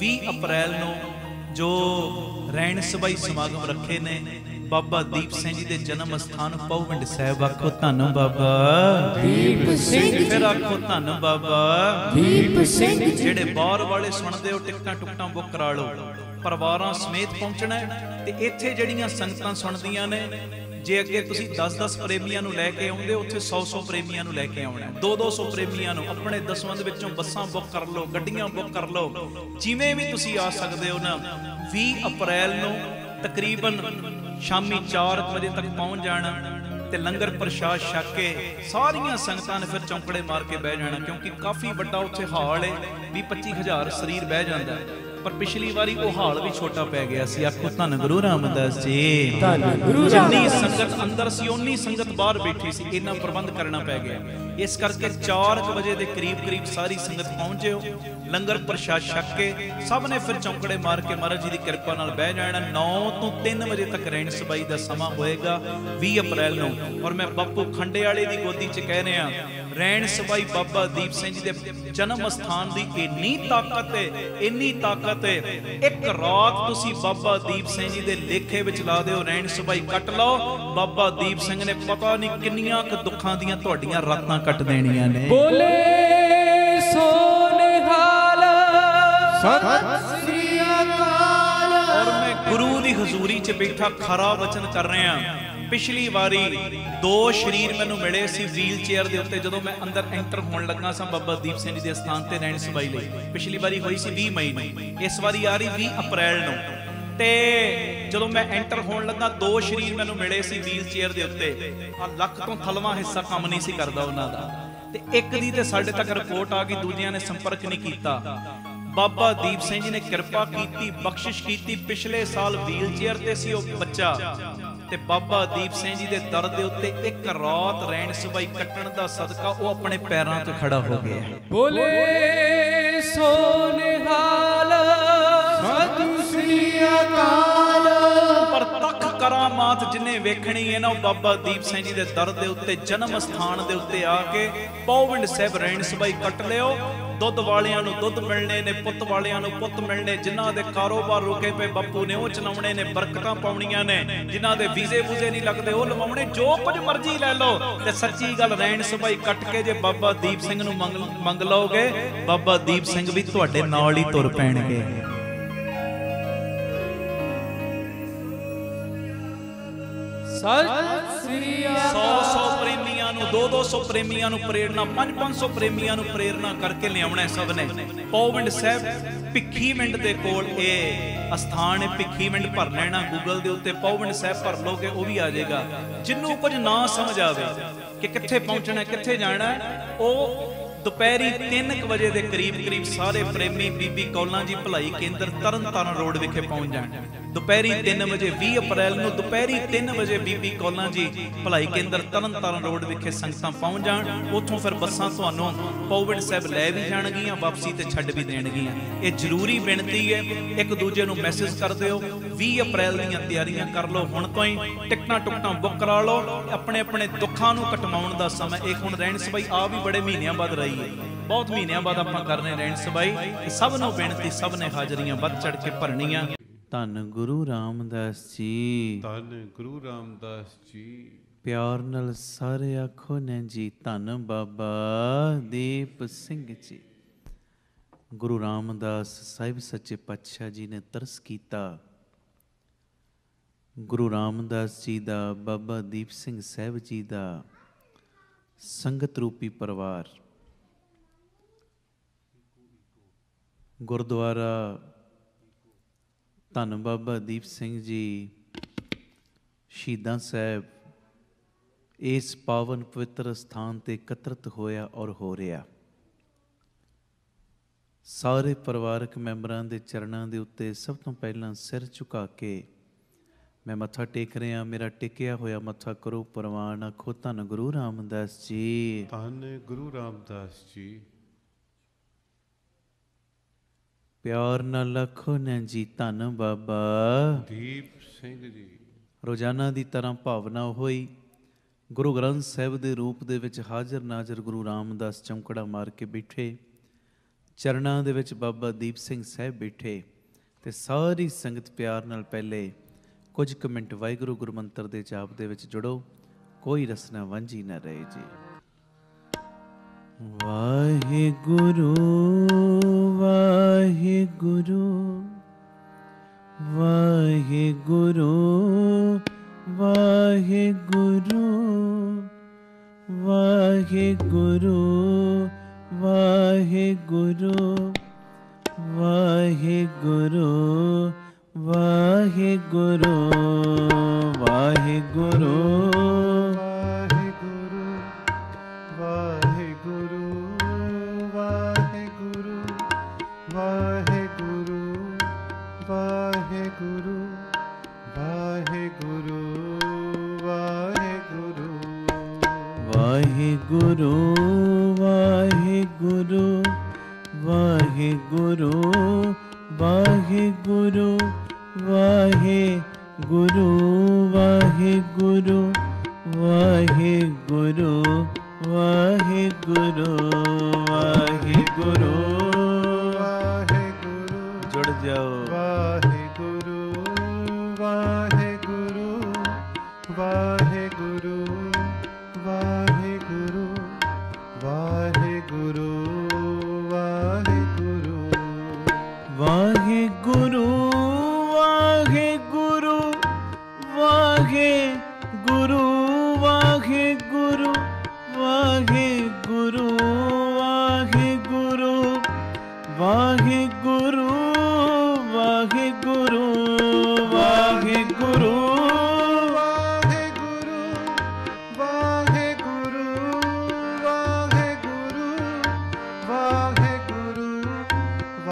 20 ਅਪ੍ਰੈਲ ਨੂੰ ਜੋ ਰੈਣ ਸਭਾਈ ਸਮਾਗਮ ਰੱਖੇ ਨੇ ਬਾਬਾ ਦੀਪ ਸਿੰਘ जी ਦੇ ਜਨਮ ਸਥਾਨ ਪੌਵਿੰਡ ਸਾਹਿਬ। ਆਖੋ ਧੰਨ ਬਾਬਾ ਦੀਪ ਸਿੰਘ। ਫਿਰ ਆਖੋ ਧੰਨ ਬਾਬਾ ਦੀਪ ਸਿੰਘ। ਜਿਹੜੇ ਬਾਹਰ ਵਾਲੇ ਸੁਣਦੇ ਹੋ ਟਿਕਟਾਂ ਟੁਕਟਾਂ ਬੁੱਕ ਕਰਾ ਲਓ, ਪਰਿਵਾਰਾਂ ਸਮੇਤ ਪਹੁੰਚਣਾ। ਤੇ ਇੱਥੇ ਜਿਹੜੀਆਂ ਸੰਗਤਾਂ ਸੁਣਦੀਆਂ ਨੇ, ਜੇ ਅੱਗੇ ਤੁਸੀਂ 10-10 ਪ੍ਰੇਮੀਆਂ ਨੂੰ ਲੈ ਕੇ ਆਉਂਦੇ, ਉੱਥੇ 100-100 ਪ੍ਰੇਮੀਆਂ ਨੂੰ ਲੈ ਕੇ ਆਉਣਾ, 200-200 ਪ੍ਰੇਮੀਆਂ ਨੂੰ। ਆਪਣੇ ਦਸਵੰਧ ਵਿੱਚੋਂ ਬੱਸਾਂ ਬੁੱਕ ਕਰ ਲਓ, ਗੱਡੀਆਂ ਬੁੱਕ ਕਰ ਲਓ, ਜਿਵੇਂ ਵੀ ਤੁਸੀਂ ਆ ਸਕਦੇ ਹੋ ਨਾ। 20 ਅਪ੍ਰੈਲ ਨੂੰ ਤਕਰੀਬਨ ਸ਼ਾਮੀ 4 ਵਜੇ ਤੱਕ ਪਹੁੰਚ ਜਾਣਾ ਤੇ ਲੰਗਰ ਪ੍ਰਸ਼ਾਦ ਛਕ ਕੇ ਸਾਰੀਆਂ ਸੰਗਤਾਂ ਨੇ ਫਿਰ ਚੌਂਕੜੇ ਮਾਰ ਕੇ ਬਹਿ ਜਾਣਾ, ਕਿਉਂਕਿ ਕਾਫੀ ਵੱਡਾ ਉੱਥੇ ਹਾਲ ਹੈ, 20-25 ਹਜ਼ਾਰ ਸਰੀਰ ਬਹਿ ਜਾਂਦਾ। ਪਰ ਪਿਛਲੀ ਵਾਰੀ ਉਹ ਹਾਲ ਵੀ ਛੋਟਾ ਪੈ ਗਿਆ ਸੀ। ਆਖੋ ਧੰਨ ਗੁਰੂ ਰਾਮਦਾਸ ਜੀ। ਜਿੰਨੀ ਸੰਗਤ ਅੰਦਰ ਸੀ ਓਨੀ ਸੰਗਤ ਬਾਹਰ ਬੈਠੀ ਸੀ, ਇੰਨਾ ਪ੍ਰਬੰਧ ਕਰਨਾ ਪੈ ਗਿਆ। ਇਸ ਕਰਕੇ 4 ਵਜੇ ਦੇ ਕਰੀਬ ਸਾਰੀ ਸੰਗਤ ਪਹੁੰਚਿਓ, ਲੰਗਰ ਪ੍ਰਸ਼ਾਦ ਛਕ ਕੇ ਸਭ ਨੇ ਫਿਰ ਚੌਂਕੜੇ ਮਾਰ ਕੇ ਮਹਾਰਾਜ ਜੀ ਦੀ ਕਿਰਪਾ ਨਾਲ ਬਹਿ ਜਾਣਾ। 9 ਤੋਂ 3 ਵਜੇ ਤੱਕ ਰੈਣ ਸਬਾਈ ਦਾ ਸਮਾਂ ਹੋਏਗਾ 20 ਅਪ੍ਰੈਲ ਨੂੰ। ਔਰ ਮੈਂ ਬਾਪੂ ਖੰਡੇ ਵਾਲੇ ਦੀ ਗੋਦੀ 'ਚ ਕਹਿ ਰਿਹਾ, ਰੈਣ ਸਬਾਈ ਬਾਬਾ ਦੀਪ ਸਿੰਘ ਜੀ ਦੇ ਜਨਮ ਸਥਾਨ ਦੀ ਇੰਨੀ ਤਾਕਤ ਹੈ, ਇੰਨੀ ਤਾਕਤ ਹੈ। ਇੱਕ ਰਾਤ ਤੁਸੀਂ ਬਾਬਾ ਦੀਪ ਸਿੰਘ ਜੀ ਦੇ ਲੇਖੇ ਵਿੱਚ ਲਾ ਦਿਓ, ਰੈਣ ਸਬਾਈ ਕੱਟ ਲਓ, ਬਾਬਾ ਦੀਪ ਸਿੰਘ ਨੇ ਪਤਾ ਨਹੀਂ ਕਿੰਨੀਆਂ ਕੁ ਦੁੱਖਾਂ ਦੀਆਂ ਤੁਹਾਡੀਆਂ ਰਾਤਾਂ ਕੱਟ ਦੇਣੀਆਂ ਨੇ। ਬੋਲੇ ਸੋ ਨਿਹਾਲ ਸਤਿ ਸ੍ਰੀ ਅਕਾਲ। ਔਰ ਮੈਂ ਗੁਰੂ ਦੀ ਹਜ਼ੂਰੀ 'ਚ ਬੈਠਾ ਖਰਾ ਵਚਨ ਕਰ ਰਿਹਾ। ਪਿਛਲੀ ਵਾਰੀ 2 ਸ਼ਰੀਰ ਮੈਨੂੰ ਮਿਲੇ ਸੀ ਵੀਲ ਚੇਅਰ ਦੇ ਉੱਤੇ, ਜਦੋਂ ਮੈਂ ਅੰਦਰ ਐਂਟਰ ਹੋਣ ਲੱਗਾ ਸਾਂ ਬਾਬਾ ਦੀਪ ਸਿੰਘ ਜੀ ਦੇ ਸਥਾਨ ਤੇ ਰੈਣ ਸਬਾਈ ਲਈ। ਪਿਛਲੀ ਵਾਰੀ ਹੋਈ ਸੀ 20 ਮਈ ਨੂੰ, ਇਸ ਵਾਰੀ ਆ ਰਹੀ 20 ਅਪ੍ਰੈਲ ਨੂੰ। ਤੇ ਜਦੋਂ ਮੈਂ ਐਂਟਰ ਹੋਣ ਲੱਗਾ 2 ਸ਼ਰੀਰ ਮੈਨੂੰ ਮਿਲੇ ਸੀ ਵੀਲ ਚੇਅਰ ਦੇ ਉੱਤੇ। ਆ ਲੱਕ ਤੋਂ ਥਲਵਾਂ ਹਿੱਸਾ ਕੰਮ ਨਹੀਂ ਸੀ ਕਰਦਾ ਉਹਨਾਂ ਦਾ, ਤੇ ਇੱਕ ਦੀ ਤੇ ਸਾਡੇ ਤੱਕ ਰਿਪੋਰਟ ਆ ਗਈ, ਦੂਜਿਆਂ ਨੇ ਸੰਪਰਕ ਨਹੀਂ ਕੀਤਾ। ਬਾਬਾ ਦੀਪ ਸਿੰਘ ਜੀ ਨੇ ਕਿਰਪਾ ਕੀਤੀ, ਬਖਸ਼ਿਸ਼ ਕੀਤੀ। ਪਿਛਲੇ ਸਾਲ ਵੀਲ ਚੇਅਰ ਤੇ ਸੀ ਉਹ ਬੱਚਾ, ਤੇ ਬਾਬਾ ਦੀਪ ਸਿੰਘ ਜੀ ਦੇ ਦਰ ਦੇ ਉੱਤੇ ਇੱਕ ਰਾਤ ਰੈਣ ਸਬਾਈ ਕੱਟਣ ਦਾ ਸਦਕਾ ਉਹ ਆਪਣੇ ਪੈਰਾਂ ਤੇ ਖੜਾ ਹੋ ਗਿਆ। ਬੋਲੇ ਸੋ ਨਿਹਾਲ ਸਤਿ ਸ੍ਰੀ ਅਕਾਲ। ਪਰ ਤੱਕ ਕਰਾਮਾਤ ਜਿਨੇ ਵੇਖਣੀ ਹੈ ਨਾ, ਉਹ ਬਾਬਾ ਦੀਪ ਸਿੰਘ ਜੀ ਦੇ ਦਰ ਦੇ ਉੱਤੇ ਜਨਮ ਸਥਾਨ ਦੇ ਉੱਤੇ ਆ ਕੇ ਪੌਵਿੰਡ ਸਾਹਿਬ ਰੈਣ ਸਬਾਈ ਕੱਟ ਲਿਓ। ਦੁੱਧ ਵਾਲਿਆਂ ਨੂੰ ਦੁੱਧ ਮਿਲਣੇ ਨੇ, ਪੁੱਤ ਵਾਲਿਆਂ ਨੂੰ ਪੁੱਤ ਮਿਲਣੇ, ਜਿਨ੍ਹਾਂ ਦੇ ਕਾਰੋਬਾਰ ਰੁਕੇ ਪਏ ਬਾਪੂ ਨੇ ਉਹ ਚਲਾਉਣੇ ਨੇ, ਬਰਕਤਾਂ ਪਾਉਣੀਆਂ ਨੇ, ਜਿਨ੍ਹਾਂ ਦੇ ਵੀਜ਼ੇ ਵੂਜ਼ੇ ਨਹੀਂ ਲੱਗਦੇ ਉਹ ਲਵਾਉਣੇ, ਜੋ ਕੁਝ ਮਰਜ਼ੀ ਲੈ ਲਓ। ਤੇ ਸੱਚੀ ਗੱਲ, ਰੈਣ ਸਬਾਈ ਕੱਟ ਕੇ ਜੇ ਬਾਬਾ ਦੀਪ ਸਿੰਘ ਨੂੰ ਮੰਗ ਲਓਗੇ, ਬਾਬਾ ਦੀਪ ਸਿੰਘ ਵੀ ਤੁਹਾਡੇ ਨਾਲ ਹੀ ਤੁਰ ਪੈਣਗੇ। ਸਤਿ ਸ੍ਰੀ ਅਕਾਲ। 100-100 ਪ੍ਰੇਮੀਆਂ ਨੂੰ, 200-200 ਪ੍ਰੇਮੀਆਂ ਨੂੰ ਪ੍ਰੇਰਨਾ, 500-500 ਪ੍ਰੇਮੀਆਂ ਨੂੰ ਪ੍ਰੇਰਨਾ ਕਰਕੇ ਲਿਆਉਣਾ ਸਭ ਨੇ। ਪੌਵਿੰਡ ਸਾਹਿਬ ਭਿੱਖੀਵਿੰਡ ਦੇ ਕੋਲ ਇਹ ਅਸਥਾਨ ਹੈ। ਭਿੱਖੀਵਿੰਡ ਭਰ ਲੈਣਾ ਗੂਗਲ ਦੇ ਉੱਤੇ, ਪੌਵਿੰਡ ਸਾਹਿਬ ਭਰ ਲੋਗੇ ਉਹ ਵੀ ਆ ਜਾਏਗਾ। ਜਿਹਨੂੰ ਕੁਝ ਨਾ ਸਮਝ ਆਵੇ ਕਿ ਕਿੱਥੇ ਪਹੁੰਚਣਾ ਕਿੱਥੇ ਜਾਣਾ, ਉਹ ਦੁਪਹਿਰੀ 3 ਵਜੇ ਦੇ ਕਰੀਬ ਸਾਰੇ ਪ੍ਰੇਮੀ ਬੀਬੀ ਕੌਲਾਂ ਜੀ ਭਲਾਈ ਕੇਂਦਰ ਤਰਨਤਾਰਨ ਰੋਡ ਵਿਖੇ ਪਹੁੰਚ ਜਾਣ। ਦੁਪਹਿਰੀ 3 ਵਜੇ 20 ਅਪ੍ਰੈਲ ਨੂੰ ਦੁਪਹਿਰੀ 3 ਵਜੇ ਬੀਬੀ ਕੌਲਾਂ ਜੀ ਭਲਾਈ ਕੇਂਦਰ ਤਰਨਤਾਰਨ ਰੋਡ ਵਿਖੇ ਸੰਗਤਾਂ ਪਹੁੰਚ ਜਾਣ। ਉੱਥੋਂ ਫਿਰ ਬੱਸਾਂ ਤੁਹਾਨੂੰ ਪੌਵਿੰਡ ਸਾਹਿਬ ਲੈ ਵੀ ਜਾਣਗੀਆਂ, ਵਾਪਸੀ ਤੇ ਛੱਡ ਵੀ ਦੇਣਗੀਆਂ। ਇਹ ਜ਼ਰੂਰੀ ਬੇਨਤੀ ਹੈ, ਇੱਕ ਦੂਜੇ ਨੂੰ ਮੈਸੇਜ ਕਰ ਦਿਓ। 20 ਅਪ੍ਰੈਲ ਦੀਆਂ ਤਿਆਰੀਆਂ ਕਰ ਲਓ ਹੁਣ ਤੋਂ ਹੀ, ਟਿਕਟਾਂ ਟੁਕਟਾਂ ਬੁੱਕ ਕਰਾ ਲਓ। ਆਪਣੇ ਆਪਣੇ ਦੁੱਖਾਂ ਨੂੰ ਕਟਵਾਉਣ ਦਾ ਸਮਾਂ ਇਹ ਹੁਣ ਰੈਣ ਸਬਾਈ ਆ ਵੀ ਬੜੇ ਮਹੀਨਿਆਂ ਬਾਅਦ ਰਹੀ ਹੈ, ਬਹੁਤ ਮਹੀਨਿਆਂ ਬਾਅਦ ਆਪਾਂ ਕਰ ਰਹੇ ਰੈਣ ਸਬਾਈ। ਸਭ ਨੂੰ ਬੇਨਤੀ, ਸਭ ਨੇ ਹਾਜ਼ਰੀਆਂ ਵੱਧ ਚੜ ਕੇ ਭਰਨੀਆਂ। ਧੰਨ ਗੁਰੂ ਰਾਮਦਾਸ ਜੀ, ਧੰਨ ਗੁਰੂ ਰਾਮਦਾਸ ਜੀ। ਪਿਆਰ ਨਾਲ ਸਾਰੇ ਆਖੋ ਨੇ ਜੀ, ਧੰਨ ਬਾਬਾ ਦੀਪ ਸਿੰਘ ਜੀ। ਗੁਰੂ ਰਾਮਦਾਸ ਸਾਹਿਬ ਸੱਚੇ ਪਾਤਸ਼ਾਹ ਜੀ ਨੇ ਤਰਸ ਕੀਤਾ। ਗੁਰੂ ਰਾਮਦਾਸ ਜੀ ਦਾ, ਬਾਬਾ ਦੀਪ ਸਿੰਘ ਸਾਹਿਬ ਜੀ ਦਾ ਸੰਗਤ ਰੂਪੀ ਪਰਿਵਾਰ ਗੁਰਦੁਆਰਾ ਧੰਨ ਬਾਬਾ ਦੀਪ ਸਿੰਘ ਜੀ ਸ਼ਹੀਦਾਂ ਸਾਹਿਬ ਇਸ ਪਾਵਨ ਪਵਿੱਤਰ ਸਥਾਨ ਤੇ ਇਕੱਤਰਿਤ ਹੋਇਆ ਔਰ ਹੋ ਰਿਹਾ। ਸਾਰੇ ਪਰਿਵਾਰਕ ਮੈਂਬਰਾਂ ਦੇ ਚਰਨਾਂ ਦੇ ਉੱਤੇ ਸਭ ਤੋਂ ਪਹਿਲਾਂ ਸਿਰ ਝੁਕਾ ਕੇ ਮੈਂ ਮੱਥਾ ਟੇਕ ਰਿਹਾ। ਮੇਰਾ ਟੇਕਿਆ ਹੋਇਆ ਮੱਥਾ ਕਰੋ ਪ੍ਰਵਾਨ। ਆਖੋ ਧੰਨ ਗੁਰੂ ਰਾਮਦਾਸ ਜੀ, ਧੰਨ ਗੁਰੂ ਰਾਮਦਾਸ ਜੀ। ਪਿਆਰ ਨਾਲ ਆਖੋ ਨੇ ਜੀ, ਧੰਨ ਬਾਬਾ ਦੀਪ ਸਿੰਘ ਜੀ। ਰੋਜ਼ਾਨਾ ਦੀ ਤਰ੍ਹਾਂ ਭਾਵਨਾ ਹੋਈ। ਗੁਰੂ ਗ੍ਰੰਥ ਸਾਹਿਬ ਦੇ ਰੂਪ ਦੇ ਵਿੱਚ ਹਾਜ਼ਰ ਨਾਜ਼ਰ ਗੁਰੂ ਰਾਮਦਾਸ ਚੌਂਕੜਾ ਮਾਰ ਕੇ ਬੈਠੇ। ਚਰਨਾਂ ਦੇ ਵਿੱਚ ਬਾਬਾ ਦੀਪ ਸਿੰਘ ਸਾਹਿਬ ਬੈਠੇ ਤੇ ਸਾਰੀ ਸੰਗਤ ਪਿਆਰ ਨਾਲ ਪਹਿਲੇ ਕੁਝ ਕੁ ਮਿੰਟ ਵਾਹਿਗੁਰੂ ਗੁਰੂ ਮੰਤਰ ਦੇ ਜਾਪ ਦੇ ਵਿੱਚ ਜੁੜੋ। ਕੋਈ ਰਸਨਾ ਵਾਂਝੀ ਨਾ ਰਹੇ ਜੀ। ਵਾਹਿਗੁਰੂ ਵਾਹਿਗੁਰੂ ਵਾਹਿਗੁਰੂ ਵਾਹਿਗੁਰੂ ਵਾਹਿਗੁਰੂ ਵਾਹਿਗੁਰੂ ਵਾਹਿਗੁਰੂ ਵਾਹਿਗੁਰੂ ਵਾਹਿਗੁਰੂ ਵਾਹਿਗੁਰੂ ਵਾਹਿਗੁਰੂ ਵਾਹਿਗੁਰੂ ਵਾਹਿਗੁਰੂ ਵਾਹਿਗੁਰੂ ਵਾਹਿਗੁਰੂ ਵਾਹਿਗੁਰੂ ਵਾਹਿਗੁਰੂ ਵਾਹਿਗੁਰੂ ਵਾਹਿਗੁਰੂ ਜੁੜ ਜਾਓ। ਵਾਹਿਗੁਰੂ ਵਾਹਿਗੁਰੂ ਵਾਹਿਗੁਰੂ ਵਾਹਿਗੁਰੂ ਵਾਹਿਗੁਰੂ ਵਾਹਿਗੁਰੂ ਵਾਹਿਗੁਰੂ ਵਾਹਿਗੁਰੂ ਵਾਹਿਗੁਰੂ ਵਾਹਿਗੁਰੂ ਵਾਹਿਗੁਰੂ ਵਾਹਿਗੁਰੂ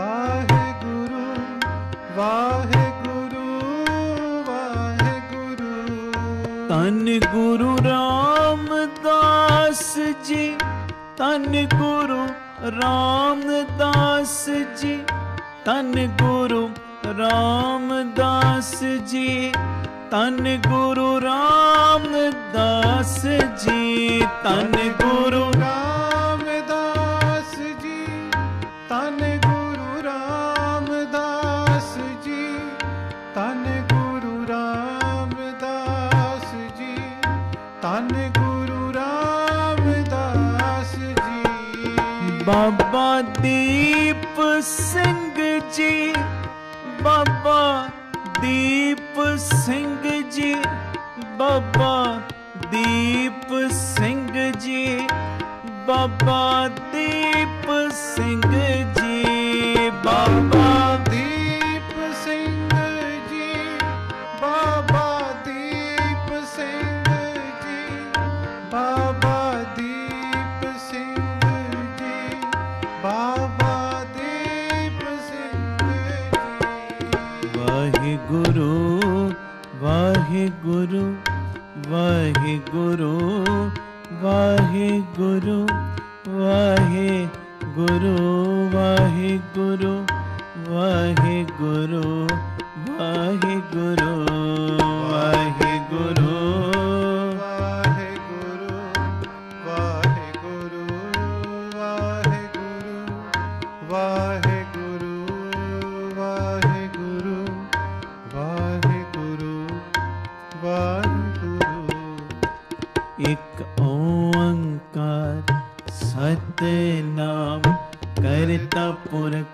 ਵਾਹਿਗੁਰੂ ਵਾਹਿਗੁਰੂ ਵਾਹਿਗੁਰੂ ਧੰਨ ਗੁਰੂ ਰਾਮਦਾਸ ਜੀ, ਧੰਨ ਗੁਰੂ ਰਾਮਦਾਸ ਜੀ, ਧੰਨ ਗੁਰੂ ਰਾਮਦਾਸ ਜੀ, ਧੰਨ ਗੁਰੂ ਰਾਮਦਾਸ ਜੀ, ਧੰਨ ਗੁਰੂ ਰਾਮਦਾਸ ਜੀ, ਧੰਨ ਗੁਰੂ ਰਾਮਦਾਸ ਜੀ, ਧੰਨ ਗੁਰੂ ਰਾਮਦਾਸ ਜੀ, ਧੰਨ ਗੁਰੂ ਰਾਮਦਾਸ ਜੀ। ਬਾਬਾ ਦੀਪ ਸਿੰਘ ਜੀ, ਬਾਬਾ ਦੀਪ ਸਿੰਘ ਜੀ, ਬਾਬਾ ਦੀਪ ਸਿੰਘ ਜੀ, ਬਾਬਾ ਦੀਪ ਸਿੰਘ ਜੀ, ਬਾਬਾ ਦੀਪ ਸਿੰਘ ਜੀ, ਬਾਬਾ ਦੀਪ ਸਿੰਘ ਜੀ, ਬਾਬਾ ਦੀਪ ਸਿੰਘ ਜੀ, ਬਾਬਾ ਦੀਪ ਸਿੰਘ ਜੀ। ਵਾਹਿਗੁਰੂ ਵਾਹਿਗੁਰੂ ਵਾਹਿਗੁਰੂ ਵਾਹਿਗੁਰੂ ਵਾਹਿਗੁਰੂ ਵਾਹਿਗੁਰੂ ਵਾਹਿਗੁਰੂ ਵਾਹਿਗੁਰੂ ਵਾਹਿਗੁਰੂ ਇੱਕ ਓੰਕਾਰ ਸਤਿਨਾਮ ਕਰਤਾ ਪੁਰਖ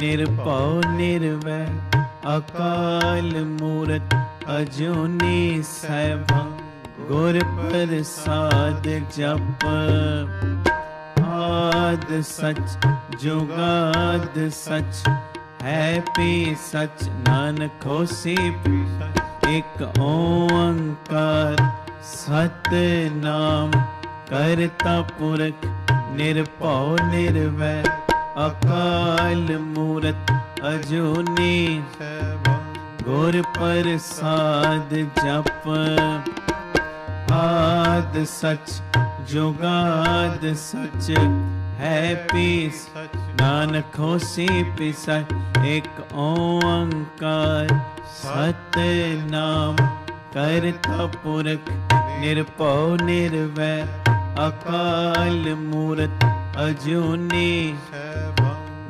ਨਿਰਭਉ ਨਿਰਵੈਰ ਅਕਾਲ ਮੂਰਤ ਅਜੂਨੀ ਸੈਭੰ ਗੁਰ ਪ੍ਰਸਾਦ ਜਪ ਆਦ ਸਚ ਜੁਗਾਦ ਸਚ ਹੈ ਪੀ ਸਚ ਨਾਨਕ ਹੋਸੀ ਪੀ ਇੱਕ ਓੰਕਾਰ ਸਤਿਨਾਮ ਕਰਤਾ ਪੁਰਖ ਨਿਰਭਉ ਨਿਰਵੈਰ ਅਕਾਲ ਮੂਰਤ ਅਜੂਨੀ ਸੈਭੰ ਗੁਰ ਪ੍ਰਸਾਦ ਜਪ ਆਦ ਸਚ ਜੁਗਾਦ ਸਚ ਹੈ ਪੀ ਸਚ ਨਾਨਕ ਹੋਸੀ ਪੀ ਸਚ ਇੱਕ ਓੰਕਾਰ ਸਤਿਨਾਮ ਕਰਤਾ ਪੁਰਖ ਨਿਰਭਉ ਨਿਰਵੈਰ ਅਕਾਲ ਮੂਰਤ ਅਜੂਨੀ ਸੈਭੰ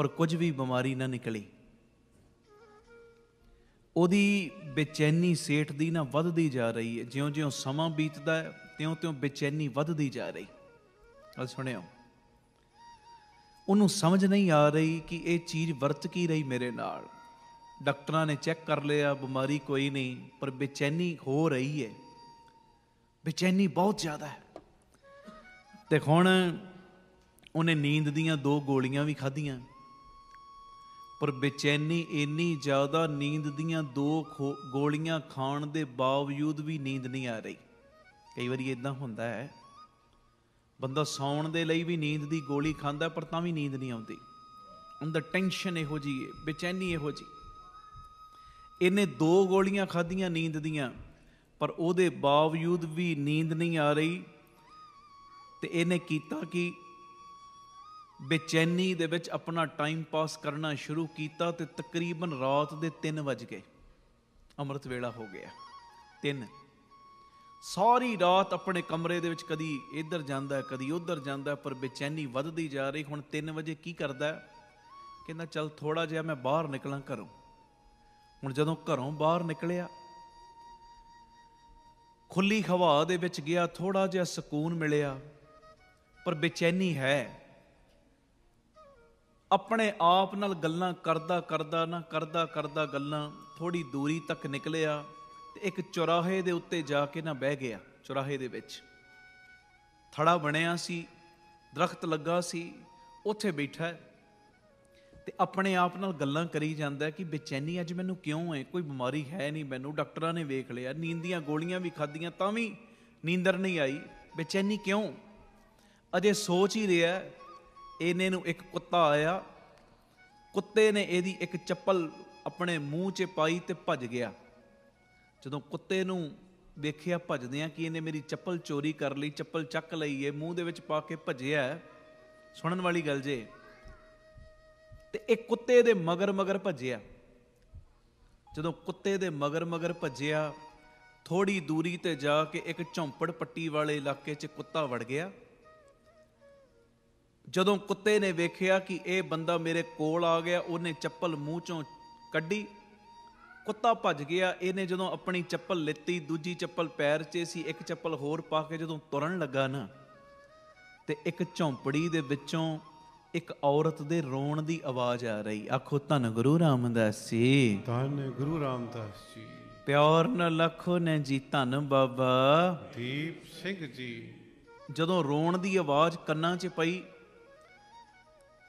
ਪਰ ਕੁਝ ਵੀ ਬਿਮਾਰੀ ਨਾ ਨਿਕਲੀ। ਉਹਦੀ ਬੇਚੈਨੀ ਸੇਠ ਦੀ ਨਾ ਵੱਧਦੀ ਜਾ ਰਹੀ ਹੈ। ਜਿਉਂ-ਜਿਉਂ ਸਮਾਂ ਬੀਤਦਾ ਹੈ ਤਿਉਂ-ਤਿਉਂ ਬੇਚੈਨੀ ਵੱਧਦੀ ਜਾ ਰਹੀ। ਗੱਲ ਸੁਣਿਓ, ਉਹਨੂੰ ਸਮਝ ਨਹੀਂ ਆ ਰਹੀ ਕਿ ਇਹ ਚੀਜ਼ ਵਰਤ ਕੀ ਰਹੀ ਮੇਰੇ ਨਾਲ। ਡਾਕਟਰਾਂ ਨੇ ਚੈੱਕ ਕਰ ਲਿਆ, ਬਿਮਾਰੀ ਕੋਈ ਨਹੀਂ, ਪਰ ਬੇਚੈਨੀ ਹੋ ਰਹੀ ਹੈ, ਬੇਚੈਨੀ ਬਹੁਤ ਜ਼ਿਆਦਾ ਹੈ। ਤੇ ਹੁਣ ਉਹਨੇ ਨੀਂਦ ਦੀਆਂ 2 ਗੋਲੀਆਂ ਵੀ ਖਾਧੀਆਂ, ਪਰ ਬੇਚੈਨੀ ਇੰਨੀ ਜ਼ਿਆਦਾ, ਨੀਂਦ ਦੀਆਂ 2 ਗੋਲੀਆਂ ਖਾਣ ਦੇ ਬਾਵਜੂਦ ਵੀ ਨੀਂਦ ਨਹੀਂ ਆ ਰਹੀ। ਕਈ ਵਾਰੀ ਇੱਦਾਂ ਹੁੰਦਾ ਹੈ, ਬੰਦਾ ਸੌਣ ਦੇ ਲਈ ਵੀ ਨੀਂਦ ਦੀ ਗੋਲੀ ਖਾਂਦਾ ਪਰ ਤਾਂ ਵੀ ਨੀਂਦ ਨਹੀਂ ਆਉਂਦੀ। ਅੰਦਰ ਟੈਨਸ਼ਨ ਇਹੋ ਜਿਹੀ ਹੈ, ਬੇਚੈਨੀ ਇਹੋ ਜਿਹੀ। ਇਹਨੇ 2 ਗੋਲੀਆਂ ਖਾਧੀਆਂ ਨੀਂਦ ਦੀਆਂ, ਪਰ ਉਹਦੇ ਬਾਵਜੂਦ ਵੀ ਨੀਂਦ ਨਹੀਂ ਆ ਰਹੀ। ਤੇ ਇਹਨੇ ਕੀਤਾ ਕਿ ਬੇਚੈਨੀ ਦੇ ਵਿੱਚ ਆਪਣਾ ਟਾਈਮ ਪਾਸ ਕਰਨਾ ਸ਼ੁਰੂ ਕੀਤਾ। ਤੇ ਤਕਰੀਬਨ ਰਾਤ ਦੇ 3 ਵੱਜ ਗਏ, ਅੰਮ੍ਰਿਤ ਵੇਲਾ ਹੋ ਗਿਆ 3। ਸਾਰੀ ਰਾਤ ਆਪਣੇ ਕਮਰੇ ਦੇ ਵਿੱਚ ਕਦੀ ਇੱਧਰ ਜਾਂਦਾ ਕਦੀ ਉੱਧਰ ਜਾਂਦਾ, ਪਰ ਬੇਚੈਨੀ ਵੱਧਦੀ ਜਾ ਰਹੀ। ਹੁਣ 3 ਵਜੇ ਕੀ ਕਰਦਾ, ਕਹਿੰਦਾ ਚੱਲ ਥੋੜਾ ਜਿਹਾ ਮੈਂ ਬਾਹਰ ਨਿਕਲਾਂ ਘਰੋਂ। ਹੁਣ ਜਦੋਂ ਘਰੋਂ ਬਾਹਰ ਨਿਕਲਿਆ, ਖੁੱਲੀ ਹਵਾ ਦੇ ਵਿੱਚ ਗਿਆ, ਥੋੜਾ ਜਿਹਾ ਸਕੂਨ ਮਿਲਿਆ, ਪਰ ਬੇਚੈਨੀ ਹੈ। ਆਪਣੇ ਆਪ ਨਾਲ ਗੱਲਾਂ ਕਰਦਾ ਕਰਦਾ ਗੱਲਾਂ ਥੋੜੀ ਦੂਰੀ ਤੱਕ ਨਿਕਲਿਆ ਤੇ ਇੱਕ ਚੌਰਾਹੇ ਦੇ ਉੱਤੇ ਜਾ ਕੇ ਨਾ ਬਹਿ ਗਿਆ। ਚੌਰਾਹੇ ਦੇ ਵਿੱਚ ਥੜਾ ਬਣਿਆ ਸੀ, ਦਰਖਤ ਲੱਗਾ ਸੀ, ਉੱਥੇ ਬੈਠਾ ਤੇ ਆਪਣੇ ਆਪ ਨਾਲ ਗੱਲਾਂ ਕਰੀ ਜਾਂਦਾ ਕਿ ਬੇਚੈਨੀ ਅੱਜ ਮੈਨੂੰ ਕਿਉਂ ਹੈ, ਕੋਈ ਬਿਮਾਰੀ ਹੈ ਨਹੀਂ ਮੈਨੂੰ, ਡਾਕਟਰਾਂ ਨੇ ਵੇਖ ਲਿਆ, ਨੀਂਦ ਦੀਆਂ ਗੋਲੀਆਂ ਵੀ ਖਾਧੀਆਂ ਤਾਂ ਵੀ ਨੀਂਦਰ ਨਹੀਂ ਆਈ, ਬੇਚੈਨੀ ਕਿਉਂ। ਅਜੇ ਸੋਚ ਹੀ ਰਿਹਾ, ਇਹਨੇ ਨੂੰ ਇੱਕ ਕੁੱਤਾ ਆਇਆ, ਕੁੱਤੇ ਨੇ ਇਹਦੀ ਇੱਕ ਚੱਪਲ ਆਪਣੇ ਮੂੰਹ 'ਚ ਪਾਈ ਤੇ ਭੱਜ ਗਿਆ। ਜਦੋਂ ਕੁੱਤੇ ਨੂੰ ਵੇਖਿਆ ਭੱਜਦਿਆਂ ਕਿ ਇਹਨੇ ਮੇਰੀ ਚੱਪਲ ਚੋਰੀ ਕਰ ਲਈ, ਚੱਪਲ ਚੱਕ ਲਈ ਹੈ, ਮੂੰਹ ਦੇ ਵਿੱਚ ਪਾ ਕੇ ਭੱਜਿਆ। ਸੁਣਨ ਵਾਲੀ ਗੱਲ ਜੇ, ਤੇ ਇਹ ਕੁੱਤੇ ਦੇ ਮਗਰ ਭੱਜਿਆ। ਜਦੋਂ ਕੁੱਤੇ ਦੇ ਮਗਰ ਭੱਜਿਆ, ਥੋੜੀ ਦੂਰੀ ਤੇ ਜਾ ਕੇ ਇੱਕ ਝੌਂਪੜ ਪੱਟੀ ਵਾਲੇ ਇਲਾਕੇ 'ਚ ਕੁੱਤਾ ਵੜ ਗਿਆ। ਜਦੋਂ ਕੁੱਤੇ ਨੇ ਵੇਖਿਆ ਕਿ ਇਹ ਬੰਦਾ ਮੇਰੇ ਕੋਲ ਆ ਗਿਆ, ਉਹਨੇ ਚੱਪਲ ਮੂੰਹ ਚੋਂ ਕੱਢੀ, ਕੁੱਤਾ ਭੱਜ ਗਿਆ। ਇਹਨੇ ਜਦੋਂ ਆਪਣੀ ਚੱਪਲ ਲਿੱਤੀ, ਦੂਜੀ ਚੱਪਲ ਪੈਰ 'ਚ ਸੀ, ਇੱਕ ਚੱਪਲ ਹੋਰ ਪਾ ਕੇ ਜਦੋਂ ਤੁਰਨ ਲੱਗਾ ਨਾ, ਤੇ ਇੱਕ ਝੌਂਪੜੀ ਦੇ ਵਿੱਚੋਂ ਇੱਕ ਔਰਤ ਦੇ ਰੋਣ ਦੀ ਆਵਾਜ਼ ਆ ਰਹੀ। ਆਖੋ ਧੰਨ ਗੁਰੂ ਰਾਮਦਾਸ ਜੀ, ਧੰਨ ਗੁਰੂ ਰਾਮਦਾਸ ਜੀ। ਪਿਆਰ ਨਾਲ ਲੱਖੋ ਨੇ ਜੀ, ਧੰਨ ਬਾਬਾ ਦੀਪ ਸਿੰਘ ਜੀ। ਜਦੋਂ ਰੋਣ ਦੀ ਆਵਾਜ਼ ਕੰਨਾਂ 'ਚ ਪਈ,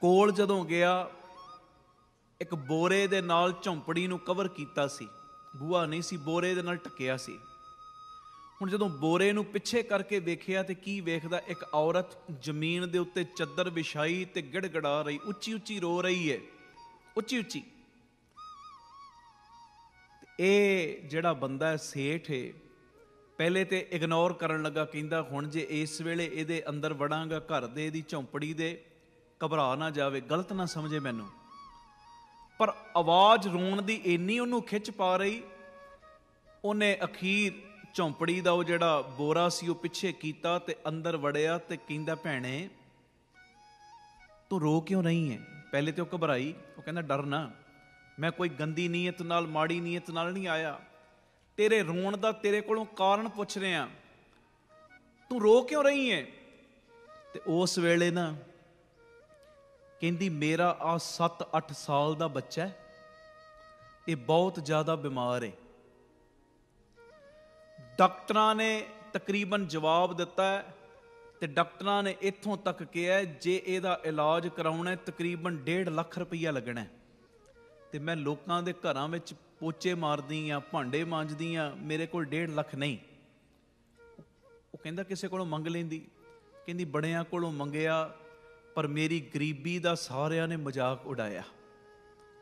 ਕੋਲ ਜਦੋਂ ਗਿਆ, ਇੱਕ ਬੋਰੇ ਦੇ ਨਾਲ ਝੌਂਪੜੀ ਨੂੰ ਕਵਰ ਕੀਤਾ ਸੀ, ਬੂਹਾ ਨਹੀਂ ਸੀ, ਬੋਰੇ ਦੇ ਨਾਲ ਢੱਕਿਆ ਸੀ। ਹੁਣ ਜਦੋਂ ਬੋਰੇ ਨੂੰ ਪਿੱਛੇ ਕਰਕੇ ਵੇਖਿਆ ਤੇ ਕੀ ਵੇਖਦਾ, ਇੱਕ ਔਰਤ ਜ਼ਮੀਨ ਦੇ ਉੱਤੇ ਚੱਦਰ ਵਿਛਾਈ ਤੇ ਗਿੜਗੜਾ ਰਹੀ, ਉੱਚੀ ਉੱਚੀ ਰੋ ਰਹੀ ਹੈ, ਉੱਚੀ ਉੱਚੀ। ਇਹ ਜਿਹੜਾ ਬੰਦਾ ਹੈ ਸੇਠ ਹੈ, ਪਹਿਲੇ ਤੇ ਇਗਨੋਰ ਕਰਨ ਲੱਗਾ, ਕਹਿੰਦਾ ਹੁਣ ਜੇ ਇਸ ਵੇਲੇ ਇਹਦੇ ਅੰਦਰ ਵੜਾਂਗਾ ਘਰ ਦੇ, ਇਹਦੀ ਝੌਂਪੜੀ ਦੇ, ਘਬਰਾ ਨਾ ਜਾਵੇ, ਗਲਤ ਨਾ ਸਮਝੇ ਮੈਨੂੰ। ਪਰ ਆਵਾਜ਼ ਰੋਣ ਦੀ ਇੰਨੀ ਉਹਨੂੰ ਖਿੱਚ ਪਾ ਰਹੀ, ਉਹਨੇ ਅਖੀਰ ਝੌਂਪੜੀ ਦਾ ਉਹ ਜਿਹੜਾ ਬੋਰਾ ਸੀ ਉਹ ਪਿੱਛੇ ਕੀਤਾ ਤੇ ਅੰਦਰ ਵੜਿਆ ਤੇ ਕਹਿੰਦਾ, ਭੈਣੇ ਤੂੰ ਰੋ ਕਿਉਂ ਰਹੀ ਹੈ। ਪਹਿਲੇ ਤੇ ਉਹ ਘਬਰਾਈ, ਉਹ ਕਹਿੰਦਾ ਡਰ ਨਾ, ਮੈਂ ਕੋਈ ਗੰਦੀ ਨੀਅਤ ਨਾਲ, ਮਾੜੀ ਨੀਅਤ ਨਾਲ ਨਹੀਂ ਆਇਆ, ਤੇਰੇ ਰੋਣ ਦਾ ਤੇਰੇ ਕੋਲੋਂ ਕਾਰਨ ਪੁੱਛ ਰਿਹਾ, ਤੂੰ ਰੋ ਕਿਉਂ ਰਹੀ ਹੈ। ਤੇ ਉਸ ਵੇਲੇ ਨਾ ਕਹਿੰਦੀ, ਮੇਰਾ ਆ 7-8 ਸਾਲ ਦਾ ਬੱਚਾ ਹੈ, ਇਹ ਬਹੁਤ ਜ਼ਿਆਦਾ ਬਿਮਾਰ ਹੈ। ਡਾਕਟਰਾਂ ਨੇ ਤਕਰੀਬਨ ਜਵਾਬ ਦਿੱਤਾ ਤੇ ਡਾਕਟਰਾਂ ਨੇ ਇੱਥੋਂ ਤੱਕ ਕਿਹਾ, ਜੇ ਇਹਦਾ ਇਲਾਜ ਕਰਾਉਣਾ ਤਕਰੀਬਨ 1.5 ਲੱਖ ਰੁਪਈਆ ਲੱਗਣਾ। ਤੇ ਮੈਂ ਲੋਕਾਂ ਦੇ ਘਰਾਂ ਵਿੱਚ ਪੋਚੇ ਮਾਰਦੀ ਆ, ਭਾਂਡੇ ਮਾਂਜਦੀ ਆ, ਮੇਰੇ ਕੋਲ 1.5 ਲੱਖ ਨਹੀਂ। ਉਹ ਕਹਿੰਦਾ ਕਿਸੇ ਕੋਲੋਂ ਮੰਗ ਲੈਂਦੀ। ਕਹਿੰਦੀ ਬੜਿਆਂ ਕੋਲੋਂ ਮੰਗਿਆ, ਪਰ ਮੇਰੀ ਗਰੀਬੀ ਦਾ ਸਾਰਿਆਂ ਨੇ ਮਜ਼ਾਕ ਉਡਾਇਆ,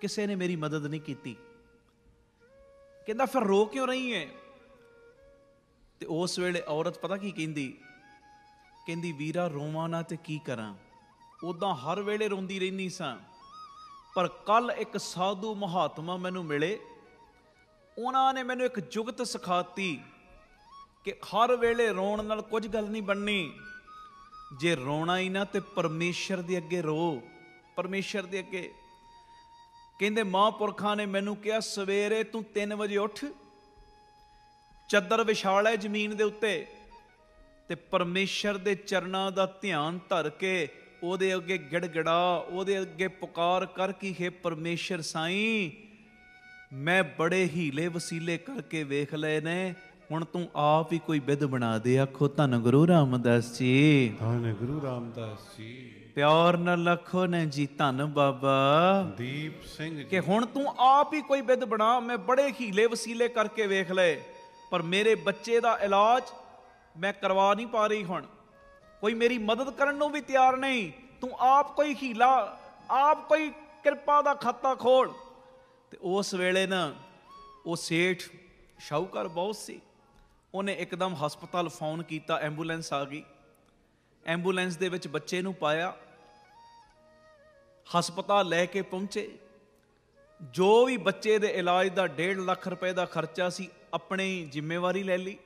ਕਿਸੇ ਨੇ ਮੇਰੀ ਮਦਦ ਨਹੀਂ ਕੀਤੀ। ਕਹਿੰਦਾ ਫਿਰ ਰੋ ਕਿਉਂ ਰਹੀ ਹੈ। ਤੇ ਉਸ ਵੇਲੇ ਔਰਤ ਪਤਾ ਕੀ ਕਹਿੰਦੀ, ਕਹਿੰਦੀ ਵੀਰਾ ਰੋਵਾਂ ਨਾ ਤੇ ਕੀ ਕਰਾਂ, ਉਦਾਂ ਹਰ ਵੇਲੇ ਰੋਂਦੀ ਰਹਿੰਦੀ ਸਾਂ, ਪਰ ਕੱਲ ਇੱਕ ਸਾਧੂ ਮਹਾਤਮਾ ਮੈਨੂੰ ਮਿਲੇ, ਉਹਨਾਂ ਨੇ ਮੈਨੂੰ ਇੱਕ ਜੁਗਤ ਸਿਖਾਤੀ ਕਿ ਹਰ ਵੇਲੇ ਰੋਣ ਨਾਲ ਕੁਝ ਗੱਲ ਨਹੀਂ ਬਣਨੀ। ਜੇ ਰੋਣਾ ਹੀ ਨਾ ਤੇ ਪਰਮੇਸ਼ਰ ਦੇ ਅੱਗੇ ਰੋ, ਪਰਮੇਸ਼ਰ ਦੇ ਅੱਗੇ। ਕਹਿੰਦੇ ਮਹਾਂਪੁਰਖਾਂ ਨੇ ਮੈਨੂੰ ਕਿਹਾ ਸਵੇਰੇ ਤੂੰ 3 ਵਜੇ ਉੱਠ, ਚੱਦਰ ਵਿਛਾ ਲੈ ਜ਼ਮੀਨ ਦੇ ਉੱਤੇ ਤੇ ਪਰਮੇਸ਼ਰ ਦੇ ਚਰਨਾਂ ਦਾ ਧਿਆਨ ਧਰ ਕੇ ਉਹਦੇ ਅੱਗੇ ਗਿੜਗਿੜਾ, ਉਹਦੇ ਅੱਗੇ ਪੁਕਾਰ ਕਰ ਕਿ ਹੇ ਪਰਮੇਸ਼ਰ ਸਾਈਂ, ਮੈਂ ਬੜੇ ਹੀਲੇ ਵਸੀਲੇ ਕਰਕੇ ਵੇਖ ਲਏ ਨੇ, ਹੁਣ ਤੂੰ ਆਪ ਹੀ ਕੋਈ ਵਿਧ ਬਣਾ ਦੇ। ਆਖੋ ਧੰਨ ਗੁਰੂ ਰਾਮਦਾਸ ਜੀ, ਧੰਨ ਗੁਰੂ ਰਾਮਦਾਸ ਜੀ। ਪਿਆਰ ਨਾਲ ਲਖੋ ਨੇ ਜੀ ਧੰਨ ਬਾਬਾ ਦੀਪ ਸਿੰਘ ਜੀ। ਕਿ ਹੁਣ ਤੂੰ ਆਪ ਹੀ ਕੋਈ ਵਿਧ ਬਣਾ, ਮੈਂ ਬੜੇ ਹੀਲੇ ਵਸੀਲੇ ਕਰਕੇ ਵੇਖ ਲਏ ਪਰ ਮੇਰੇ ਬੱਚੇ ਦਾ ਇਲਾਜ ਮੈਂ ਕਰਵਾ ਨਹੀਂ ਪਾ ਰਹੀ, ਹੁਣ ਕੋਈ ਮੇਰੀ ਮਦਦ ਕਰਨ ਨੂੰ ਵੀ ਤਿਆਰ ਨਹੀਂ, ਤੂੰ ਆਪ ਕੋਈ ਹੀਲਾ, ਆਪ ਕੋਈ ਕਿਰਪਾ ਦਾ ਖਾਤਾ ਖੋਲ। ਤੇ ਉਸ ਵੇਲੇ ਨਾ ਉਹ ਸੇਠ ਸ਼ਾਹੂਕਾਰ ਬਹੁਤ ਸੀ, ਉਹਨੇ ਇੱਕਦਮ ਹਸਪਤਾਲ ਫੋਨ ਕੀਤਾ, ਐਂਬੂਲੈਂਸ ਆ ਗਈ, ਐਂਬੂਲੈਂਸ ਦੇ ਵਿੱਚ ਬੱਚੇ ਨੂੰ ਪਾਇਆ, ਹਸਪਤਾਲ ਲੈ ਕੇ ਪਹੁੰਚੇ। ਜੋ ਵੀ ਬੱਚੇ ਦੇ ਇਲਾਜ ਦਾ 1.5 ਲੱਖ ਰੁਪਏ ਦਾ ਖਰਚਾ ਸੀ ਆਪਣੀ ਜ਼ਿੰਮੇਵਾਰੀ ਲੈ ਲਈ।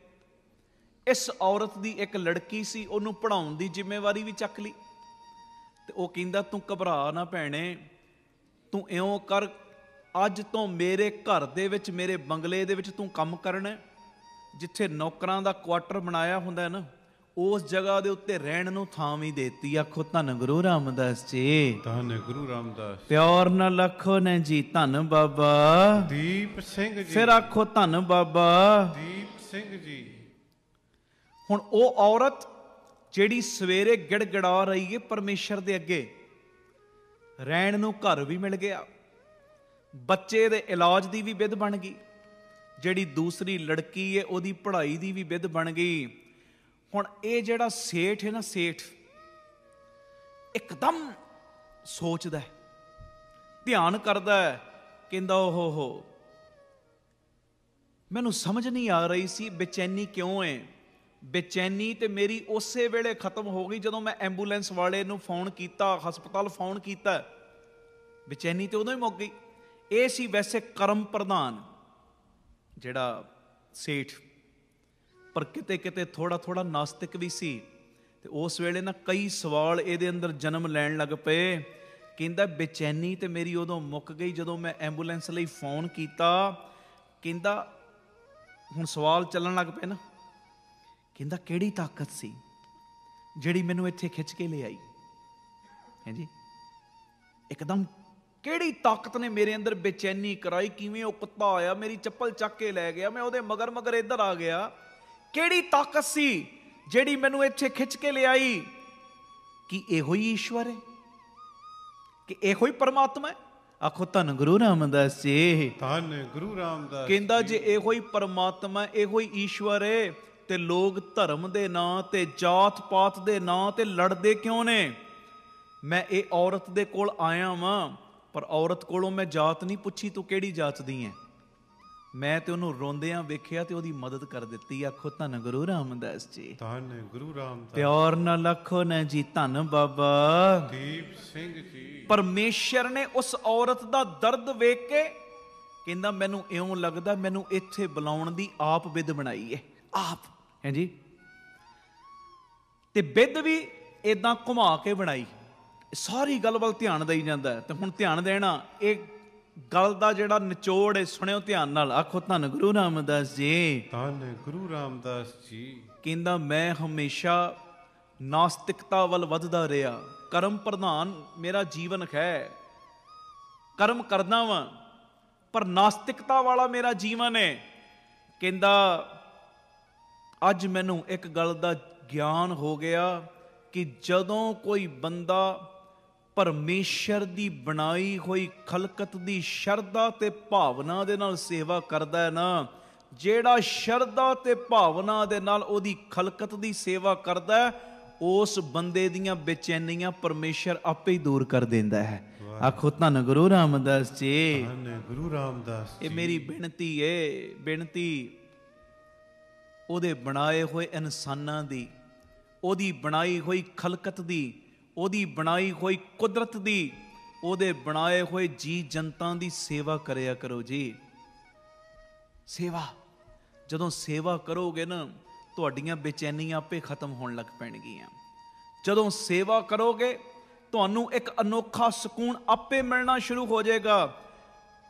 ਇਸ ਔਰਤ ਦੀ ਇੱਕ ਲੜਕੀ ਸੀ, ਉਹਨੂੰ ਪੜ੍ਹਾਉਣ ਦੀ ਜ਼ਿੰਮੇਵਾਰੀ ਵੀ ਚੱਕ ਲਈ। ਤੇ ਉਹ ਕਹਿੰਦਾ ਤੂੰ ਘਬਰਾ ਨਾ ਭੈਣੇ, ਤੂੰ ਇਉਂ ਕਰ, ਅੱਜ ਤੋਂ ਮੇਰੇ ਘਰ ਦੇ ਵਿੱਚ, ਮੇਰੇ ਬੰਗਲੇ ਦੇ ਵਿੱਚ ਤੂੰ ਕੰਮ ਕਰਨਾ, ਜਿੱਥੇ ਨੌਕਰਾਂ ਦਾ ਕੁਆਟਰ ਬਣਾਇਆ ਹੁੰਦਾ ਨਾ, ਉਸ ਜਗ੍ਹਾ ਦੇ ਉੱਤੇ ਰਹਿਣ ਨੂੰ ਥਾਂ ਵੀ ਦੇਤੀ। ਆਖੋ ਧੰਨ ਗੁਰੂ ਰਾਮਦਾਸ ਜੀ, ਧੰਨ ਗੁਰੂ ਰਾਮਦਾਸ। ਪਿਆਰ ਨਾਲ ਆਖੋ ਨੇ ਜੀ ਧੰਨ ਬਾਬਾ ਦੀਪ ਸਿੰਘ ਜੀ। ਫਿਰ ਆਖੋ ਧੰਨ ਬਾਬਾ ਦੀਪ ਸਿੰਘ ਜੀ। ਹੁਣ ਉਹ ਔਰਤ ਜਿਹੜੀ ਸਵੇਰੇ ਗਿੜਗਿੜਾ ਰਹੀ ਹੈ ਪਰਮੇਸ਼ਰ ਦੇ ਅੱਗੇ, ਰਹਿਣ ਨੂੰ ਘਰ ਵੀ ਮਿਲ ਗਿਆ, ਬੱਚੇ ਦੇ ਇਲਾਜ ਦੀ ਵੀ ਵਿਧ ਬਣ ਗਈ, ਜਿਹੜੀ ਦੂਸਰੀ ਲੜਕੀ ਹੈ ਉਹਦੀ ਪੜ੍ਹਾਈ ਦੀ ਵੀ ਵਿਧ ਬਣ ਗਈ। ਹੁਣ ਇਹ ਜਿਹੜਾ ਸੇਠ ਹੈ ਨਾ, ਸੇਠ ਇੱਕਦਮ ਸੋਚਦਾ, ਧਿਆਨ ਕਰਦਾ, ਕਹਿੰਦਾ ਓਹੋ ਹੋ, ਮੈਨੂੰ ਸਮਝ ਨਹੀਂ ਆ ਰਹੀ ਸੀ ਬੇਚੈਨੀ ਕਿਉਂ ਹੈ। ਬੇਚੈਨੀ ਤੇ ਮੇਰੀ ਉਸੇ ਵੇਲੇ ਖਤਮ ਹੋ ਗਈ ਜਦੋਂ ਮੈਂ ਐਂਬੂਲੈਂਸ ਵਾਲੇ ਨੂੰ ਫੋਨ ਕੀਤਾ, ਹਸਪਤਾਲ ਫੋਨ ਕੀਤਾ, ਬੇਚੈਨੀ ਤੇ ਉਦੋਂ ਹੀ ਮੁੱਕ ਗਈ। ਇਹ ਸੀ ਵੈਸੇ ਕਰਮ ਪ੍ਰਧਾਨ ਜਿਹੜਾ ਸੇਠ, ਪਰ ਕਿਤੇ ਕਿਤੇ ਥੋੜਾ ਥੋੜਾ ਨਾਸਤਿਕ ਵੀ ਸੀ। ਤੇ ਉਸ ਵੇਲੇ ਨਾ ਕਈ ਸਵਾਲ ਇਹਦੇ ਅੰਦਰ ਜਨਮ ਲੈਣ ਲੱਗ ਪਏ। ਕਹਿੰਦਾ ਬੇਚੈਨੀ ਤੇ ਮੇਰੀ ਉਦੋਂ ਮੁੱਕ ਗਈ ਜਦੋਂ ਮੈਂ ਐਂਬੂਲੈਂਸ ਲਈ ਫੋਨ ਕੀਤਾ। ਕਹਿੰਦਾ ਹੁਣ ਸਵਾਲ ਚੱਲਣ ਲੱਗ ਪਏ ਨਾ, ਕਹਿੰਦਾ ਕਿਹੜੀ ਤਾਕਤ ਸੀ ਜਿਹੜੀ ਮੈਨੂੰ ਇੱਥੇ ਖਿੱਚ ਕੇ ਲੈ ਆਈ ਹੈ ਜੀ, ਇੱਕਦਮ ਕਿਹੜੀ ਤਾਕਤ ਨੇ ਮੇਰੇ ਅੰਦਰ ਬੇਚੈਨੀ ਕਰਾਈ, ਕਿਵੇਂ ਉਹ ਕੁੱਤਾ ਆਇਆ ਮੇਰੀ ਚੱਪਲ ਚੱਕ ਕੇ ਲੈ ਗਿਆ, ਮੈਂ ਉਹਦੇ ਮਗਰ ਮਗਰ ਇੱਧਰ ਆ ਗਿਆ, ਕਿਹੜੀ ਤਾਕਤ ਸੀ ਜਿਹੜੀ ਮੈਨੂੰ ਇੱਥੇ ਖਿੱਚ ਕੇ ਲਿਆਈ? ਕਿ ਇਹੋ ਹੀ ਈਸ਼ਵਰ ਹੈ, ਕਿ ਇਹੋ ਹੀ ਪਰਮਾਤਮਾ ਹੈ? ਆਖੋ ਧੰਨ ਗੁਰੂ ਰਾਮਦਾਸ ਜੀ, ਧੰਨ ਗੁਰੂ ਰਾਮਦਾਸ। ਕਹਿੰਦਾ ਜੇ ਇਹੋ ਹੀ ਪਰਮਾਤਮਾ, ਇਹੋ ਹੀ ਈਸ਼ਵਰ ਹੈ ਤੇ ਲੋਕ ਧਰਮ ਦੇ ਨਾਂ ਤੇ, ਜਾਤ ਪਾਤ ਦੇ ਨਾਂ ਤੇ ਲੜਦੇ ਕਿਉਂ ਨੇ? ਮੈਂ ਇਹ ਔਰਤ ਦੇ ਕੋਲ ਆਇਆ ਵਾਂ, ਪਰ ਔਰਤ ਕੋਲੋਂ ਮੈਂ ਜਾਤ ਨਹੀਂ ਪੁੱਛੀ ਤੂੰ ਕਿਹੜੀ ਜਾਤ ਦੀ ਹੈ, ਮੈਂ ਤੇ ਉਹਨੂੰ ਰੋਂਦਿਆਂ ਵੇਖਿਆ ਤੇ ਉਹਦੀ ਮਦਦ ਕਰ ਦਿੱਤੀ। ਆਖੋ ਧੰਨ ਗੁਰੂ ਰਾਮਦਾਸ ਜੀ, ਧੰਨ ਗੁਰੂ ਰਾਮਦਾਸ। ਪਿਆਰ ਨਾਲ ਆਖੋ ਨਾ ਜੀ ਧੰਨ ਬਾਬਾ ਦੀਪ ਸਿੰਘ ਜੀ। ਪਰਮੇਸ਼ਰ ਨੇ ਉਸ ਔਰਤ ਦਾ ਦਰਦ ਵੇਖ ਕੇ ਕਹਿੰਦਾ ਮੈਨੂੰ ਇਉਂ ਲੱਗਦਾ ਮੈਨੂੰ ਇੱਥੇ ਬੁਲਾਉਣ ਦੀ ਆਪ ਵਿਧ ਬਣਾਈ ਹੈ, ਆਪ ਹੈ ਜੀ। ਤੇ ਵਿਧ ਵੀ ਏਦਾਂ ਘੁਮਾ ਕੇ ਬਣਾਈ, ਸਾਰੀ ਗੱਲ ਵੱਲ ਧਿਆਨ ਦੇਈ ਜਾਂਦਾ। ਤੇ ਹੁਣ ਧਿਆਨ ਦੇਣਾ, ਇਹ ਗੱਲ ਦਾ ਜਿਹੜਾ ਨਿਚੋੜ ਹੈ ਸੁਣਿਓ ਧਿਆਨ ਨਾਲ। ਆਖੋ ਧੰਨ ਗੁਰੂ ਰਾਮਦਾਸ ਜੀ, ਧੰਨ ਗੁਰੂ ਰਾਮਦਾਸ ਜੀ। ਕਹਿੰਦਾ ਮੈਂ ਹਮੇਸ਼ਾ ਨਾਸਤਿਕਤਾ ਵੱਲ ਵੱਧਦਾ ਰਿਹਾ, ਕਰਮ ਪ੍ਰਧਾਨ ਮੇਰਾ ਜੀਵਨ ਹੈ, ਕਰਮ ਕਰਦਾ ਵਾਂ, ਪਰ ਨਾਸਤਿਕਤਾ ਵਾਲਾ ਮੇਰਾ ਜੀਵਨ ਹੈ। ਕਹਿੰਦਾ ਅੱਜ ਮੈਨੂੰ ਇੱਕ ਗੱਲ ਦਾ ਗਿਆਨ ਹੋ ਗਿਆ ਕਿ ਜਦੋਂ ਕੋਈ ਬੰਦਾ ਪਰਮੇਸ਼ਰ ਦੀ ਬਣਾਈ ਹੋਈ ਖਲਕਤ ਦੀ ਸ਼ਰਧਾ ਤੇ ਭਾਵਨਾ ਦੇ ਨਾਲ ਸੇਵਾ ਕਰਦਾ ਹੈ ਨਾ, ਜਿਹੜਾ ਸ਼ਰਧਾ ਤੇ ਭਾਵਨਾ ਦੇ ਨਾਲ ਉਹਦੀ ਖਲਕਤ ਦੀ ਸੇਵਾ ਕਰਦਾ ਹੈ, ਉਸ ਬੰਦੇ ਦੀਆਂ ਬੇਚੈਨੀਆਂ ਪਰਮੇਸ਼ਰ ਆਪੇ ਹੀ ਦੂਰ ਕਰ ਦਿੰਦਾ ਹੈ। ਆਖੋ ਧੰਨ ਗੁਰੂ ਰਾਮਦਾਸ ਜੀ, ਧੰਨ ਗੁਰੂ ਰਾਮਦਾਸ ਜੀ। ਇਹ ਮੇਰੀ ਬੇਨਤੀ ਏ, ਬੇਨਤੀ ਉਹਦੇ ਬਣਾਏ ਹੋਏ ਇਨਸਾਨਾਂ ਦੀ, ਉਹਦੀ ਬਣਾਈ ਹੋਈ ਖਲਕਤ ਦੀ, ਉਹਦੀ ਬਣਾਈ ਹੋਈ ਕੁਦਰਤ ਦੀ, ਉਹਦੇ ਬਣਾਏ ਹੋਏ ਜੀ ਜਨਤਾ ਦੀ ਸੇਵਾ ਕਰਿਆ ਕਰੋ ਜੀ। ਸੇਵਾ ਜਦੋਂ ਸੇਵਾ ਕਰੋਗੇ ਨਾ, ਤੁਹਾਡੀਆਂ ਬੇਚੈਨੀਆਂ ਆਪੇ ਖਤਮ ਹੋਣ ਲੱਗ ਪੈਣਗੀਆਂ। ਜਦੋਂ ਸੇਵਾ ਕਰੋਗੇ ਤੁਹਾਨੂੰ ਇੱਕ ਅਨੋਖਾ ਸਕੂਨ ਆਪੇ ਮਿਲਣਾ ਸ਼ੁਰੂ ਹੋ ਜਾਏਗਾ।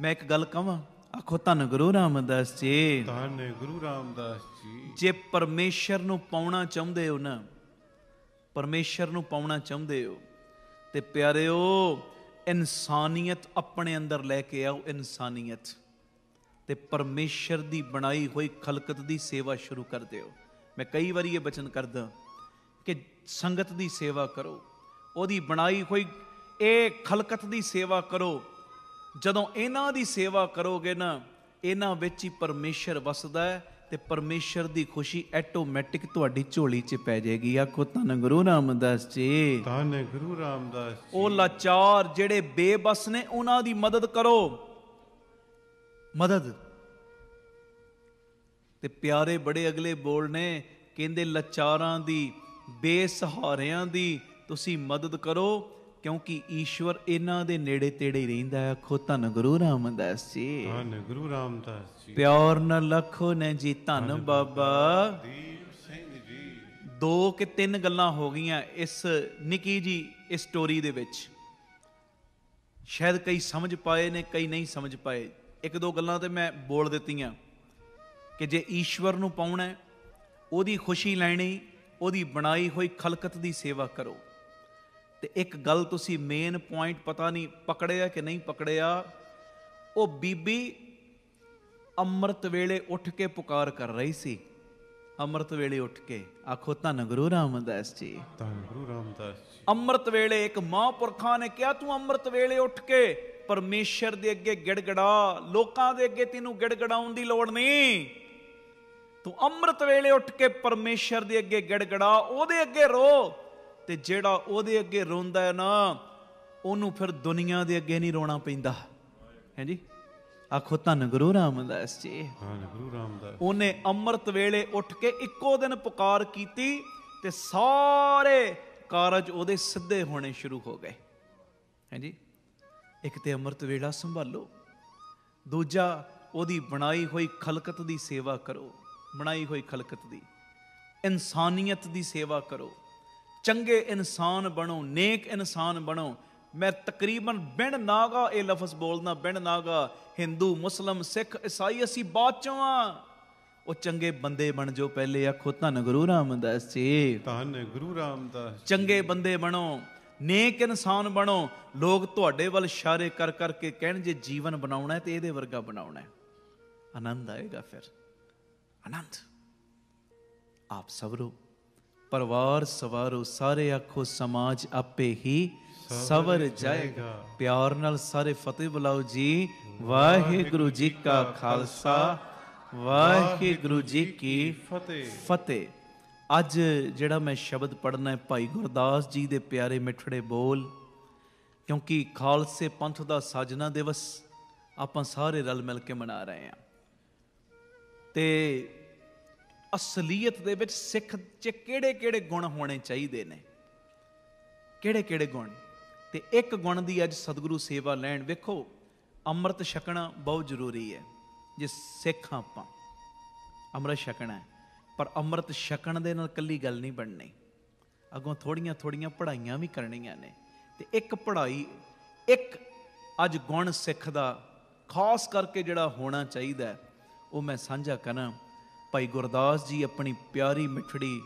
ਮੈਂ ਇੱਕ ਗੱਲ ਕਹਾਂ, ਆਖੋ ਧੰਨ ਗੁਰੂ ਰਾਮਦਾਸ ਜੀ। ਧੰਨ ਗੁਰੂ ਰਾਮਦਾਸ ਜੀ। ਜੇ ਪਰਮੇਸ਼ਰ ਨੂੰ ਪਾਉਣਾ ਚਾਹੁੰਦੇ ਹੋ ਨਾ, ਪਰਮੇਸ਼ਰ ਨੂੰ ਪਾਉਣਾ ਚਾਹੁੰਦੇ ਹੋ, ਤੇ ਪਿਆਰਿਓ ਇਨਸਾਨੀਅਤ ਆਪਣੇ ਅੰਦਰ ਲੈ ਕੇ ਆਓ। ਇਨਸਾਨੀਅਤ ਤੇ ਪਰਮੇਸ਼ਰ ਦੀ ਬਣਾਈ ਹੋਈ ਖਲਕਤ ਦੀ ਸੇਵਾ ਸ਼ੁਰੂ ਕਰ ਦਿਓ। ਮੈਂ ਕਈ ਵਾਰੀ ਇਹ ਬਚਨ ਕਰਦਾ ਕਿ ਸੰਗਤ ਦੀ ਸੇਵਾ ਕਰੋ, ਉਹਦੀ ਬਣਾਈ ਹੋਈ ਇਹ ਖਲਕਤ ਦੀ ਸੇਵਾ ਕਰੋ। ਜਦੋਂ ਇਹਨਾਂ ਦੀ ਸੇਵਾ ਕਰੋਗੇ ਨਾ, ਇਹਨਾਂ ਵਿੱਚ ਹੀ ਪਰਮੇਸ਼ਰ ਵਸਦਾ ਹੈ ਤੇ ਪਰਮੇਸ਼ਰ ਦੀ ਖੁਸ਼ੀ ਆਟੋਮੈਟਿਕ ਤੁਹਾਡੀ ਝੋਲੀ 'ਚ ਪੈ ਜਾਏਗੀ। ਆਖੋ ਧੰਨ ਗੁਰੂ ਰਾਮਦਾਸ ਜੀ। ਧੰਨ ਗੁਰੂ ਰਾਮਦਾਸ ਜੀ। ਉਹ ਲਾਚਾਰ ਜਿਹੜੇ ਬੇਬਸ ਨੇ, ਉਹਨਾਂ ਦੀ ਮਦਦ ਕਰੋ। ਮਦਦ ਤੇ ਪਿਆਰੇ ਬੜੇ ਅਗਲੇ ਬੋਲ ਨੇ, ਕਹਿੰਦੇ ਲਾਚਾਰਾਂ ਦੀ, ਬੇਸਹਾਰਿਆਂ ਦੀ ਤੁਸੀਂ ਮਦਦ ਕਰੋ, ਕਿਉਂਕਿ ਈਸ਼ਵਰ ਇਹਨਾਂ ਦੇ ਨੇੜੇ ਤੇੜੇ ਹੀ ਰਹਿੰਦਾ ਹੈ। ਆਖੋ ਧੰਨ ਗੁਰੂ ਰਾਮਦਾਸ ਜੀ। ਧੰਨ ਗੁਰੂ ਰਾਮਦਾਸ ਜੀ। ਪਿਆਰ ਨਾਲ ਲਖੋ ਨੇ ਜੀ ਧੰਨ ਬਾਬਾ ਦੀਪ ਸਿੰਘ ਜੀ। 2 ਕਿ 3 ਗੱਲਾਂ ਹੋ ਗਈਆਂ ਇਸ ਨਿੱਕੀ ਜੀ ਇਸ ਸਟੋਰੀ ਦੇ ਵਿੱਚ। ਸ਼ਾਇਦ ਕਈ ਸਮਝ ਪਾਏ ਨੇ, ਕਈ ਨਹੀਂ ਸਮਝ ਪਾਏ। 1-2 ਗੱਲਾਂ ਤੇ ਮੈਂ ਬੋਲ ਦਿੱਤੀਆਂ ਕਿ ਜੇ ਈਸ਼ਵਰ ਨੂੰ ਪਾਉਣਾ, ਉਹਦੀ ਖੁਸ਼ੀ ਲੈਣੀ, ਉਹਦੀ ਬਣਾਈ ਹੋਈ ਖਲਕਤ ਦੀ ਸੇਵਾ ਕਰੋ। ਤੇ ਇੱਕ ਗੱਲ ਤੁਸੀਂ ਮੇਨ ਪੁਆਇੰਟ ਪਤਾ ਨਹੀਂ ਪਕੜਿਆ ਕਿ ਨਹੀਂ ਪਕੜਿਆ, ਉਹ ਬੀਬੀ ਅੰਮ੍ਰਿਤ ਵੇਲੇ ਉੱਠ ਕੇ ਪੁਕਾਰ ਕਰ ਰਹੀ ਸੀ। ਅੰਮ੍ਰਿਤ ਵੇਲੇ ਉੱਠ ਕੇ, ਆਖੋ ਧੰਨ ਗੁਰੂ ਰਾਮਦਾਸ ਜੀ। ਧੰਨ ਗੁਰੂ ਰਾਮਦਾਸ ਜੀ। ਅੰਮ੍ਰਿਤ ਵੇਲੇ ਇੱਕ ਮਹਾਂਪੁਰਖਾਂ ਨੇ ਕਿਹਾ, ਤੂੰ ਅੰਮ੍ਰਿਤ ਵੇਲੇ ਉੱਠ ਕੇ ਪਰਮੇਸ਼ਰ ਦੇ ਅੱਗੇ ਗਿੜਗੜਾ। ਲੋਕਾਂ ਦੇ ਅੱਗੇ ਤੈਨੂੰ ਗਿੜਗੜਾਉਣ ਦੀ ਲੋੜ ਨਹੀਂ। ਤੂੰ ਅੰਮ੍ਰਿਤ ਵੇਲੇ ਉੱਠ ਕੇ ਪਰਮੇਸ਼ਰ ਦੇ ਅੱਗੇ ਗਿੜਗੜਾ, ਉਹਦੇ ਅੱਗੇ ਰੋ। ਤੇ ਜਿਹੜਾ ਉਹਦੇ ਅੱਗੇ ਰੋਂਦਾ ਹੈ ਨਾ, ਉਹਨੂੰ ਫਿਰ ਦੁਨੀਆ ਦੇ ਅੱਗੇ ਨਹੀਂ ਰੋਣਾ ਪੈਂਦਾ ਹੈ ਜੀ। ਆਖੋ ਧੰਨ ਗੁਰੂ ਰਾਮਦਾਸ ਜੀ। ਧੰਨ ਗੁਰੂ ਰਾਮਦਾਸ। ਉਹਨੇ ਅੰਮ੍ਰਿਤ ਵੇਲੇ ਉੱਠ ਕੇ ਇੱਕੋ ਦਿਨ ਪੁਕਾਰ ਕੀਤੀ ਤੇ ਸਾਰੇ ਕਾਰਜ ਉਹਦੇ ਸਿੱਧੇ ਹੋਣੇ ਸ਼ੁਰੂ ਹੋ ਗਏ ਹੈ ਜੀ। ਇੱਕ ਤੇ ਅੰਮ੍ਰਿਤ ਵੇਲਾ ਸੰਭਾਲੋ, ਦੂਜਾ ਉਹਦੀ ਬਣਾਈ ਹੋਈ ਖਲਕਤ ਦੀ ਸੇਵਾ ਕਰੋ। ਬਣਾਈ ਹੋਈ ਖਲਕਤ ਦੀ, ਇਨਸਾਨੀਅਤ ਦੀ ਸੇਵਾ ਕਰੋ। ਚੰਗੇ ਇਨਸਾਨ ਬਣੋ, ਨੇਕ ਇਨਸਾਨ ਬਣੋ। ਮੈਂ ਤਕਰੀਬਨ ਬਿਨ ਨਾਗਾ ਇਹ ਲਫ਼ਜ਼ ਬੋਲਦਾ, ਬਿਨ ਨਾਗਾ। ਹਿੰਦੂ, ਮੁਸਲਮ, ਸਿੱਖ, ਈਸਾਈ ਅਸੀਂ ਬਾਅਦ ਚੋਂ ਆ। ਉਹ ਚੰਗੇ ਬੰਦੇ ਬਣ ਜਾਓ ਪਹਿਲੇ। ਆਖੋ ਧੰਨ ਗੁਰੂ ਰਾਮਦਾਸ ਜੀ। ਧੰਨ ਗੁਰੂ ਰਾਮਦਾਸ। ਚੰਗੇ ਬੰਦੇ ਬਣੋ, ਨੇਕ ਇਨਸਾਨ ਬਣੋ। ਲੋਕ ਤੁਹਾਡੇ ਵੱਲ ਇਸ਼ਾਰੇ ਕਰ ਕਰਕੇ ਕਹਿਣ, ਜੇ ਜੀਵਨ ਬਣਾਉਣਾ ਤੇ ਇਹਦੇ ਵਰਗਾ ਬਣਾਉਣਾ। ਆਨੰਦ ਆਏਗਾ ਫਿਰ, ਆਨੰਦ। ਆਪ ਸਵਰੋ, ਪਰਿਵਾਰ ਸਵਾਰੋ, ਸਾਰੇ ਆਖੋ ਸਮਾਜ ਆਪੇ ਹੀ ਸਵਰ ਜਾਏਗਾ। ਪਿਆਰ ਨਾਲ ਸਾਰੇ ਫਤਿਹ ਬੁਲਾਓ ਜੀ। ਵਾਹਿਗੁਰੂ ਜੀ ਕਾ ਖਾਲਸਾ, ਵਾਹਿਗੁਰੂ ਜੀ ਕੀ ਫਤਿਹ। ਅੱਜ ਜਿਹੜਾ ਮੈਂ ਸ਼ਬਦ ਪੜ੍ਹਨਾ ਹੈ, ਭਾਈ ਗੁਰਦਾਸ ਜੀ ਦੇ ਪਿਆਰੇ ਮਿੱਠੜੇ ਬੋਲ। ਕਿਉਂਕਿ ਖਾਲਸੇ ਪੰਥ ਦਾ ਸਾਜਨਾ ਦਿਵਸ ਆਪਾਂ ਸਾਰੇ ਰਲ ਮਿਲ ਕੇ ਮਨਾ ਰਹੇ ਹਾਂ। ਤੇ ਅਸਲੀਅਤ ਦੇ ਵਿੱਚ ਸਿੱਖ 'ਚ ਕਿਹੜੇ-ਕਿਹੜੇ ਗੁਣ ਹੋਣੇ ਚਾਹੀਦੇ ਨੇ, ਕਿਹੜੇ-ਕਿਹੜੇ ਗੁਣ। ਤੇ ਇੱਕ ਗੁਣ ਦੀ ਅੱਜ ਸਤਿਗੁਰੂ ਸੇਵਾ ਲੈਣ। ਵੇਖੋ, ਅੰਮ੍ਰਿਤ ਛਕਣਾ ਬਹੁਤ ਜ਼ਰੂਰੀ ਹੈ। ਜੇ ਸਿੱਖ ਆਪਾਂ ਅੰਮ੍ਰਿਤ ਛਕਣਾ ਹੈ, ਪਰ ਅੰਮ੍ਰਿਤ ਛਕਣ ਦੇ ਨਾਲ ਇਕੱਲੀ ਗੱਲ ਨਹੀਂ ਬਣਨੀ, ਅੱਗੋਂ ਥੋੜੀਆਂ ਪੜ੍ਹਾਈਆਂ ਵੀ ਕਰਨੀਆਂ ਨੇ। ਤੇ ਇੱਕ ਪੜ੍ਹਾਈ, ਇੱਕ ਅੱਜ ਗੁਣ ਸਿੱਖ ਦਾ ਖਾਸ ਕਰਕੇ ਜਿਹੜਾ ਹੋਣਾ ਚਾਹੀਦਾ, ਉਹ ਮੈਂ ਸਾਂਝਾ ਕਰਾਂ। ਭਾਈ ਗੁਰਦਾਸ ਜੀ ਆਪਣੀ ਪਿਆਰੀ ਮਿੱਠੜੀ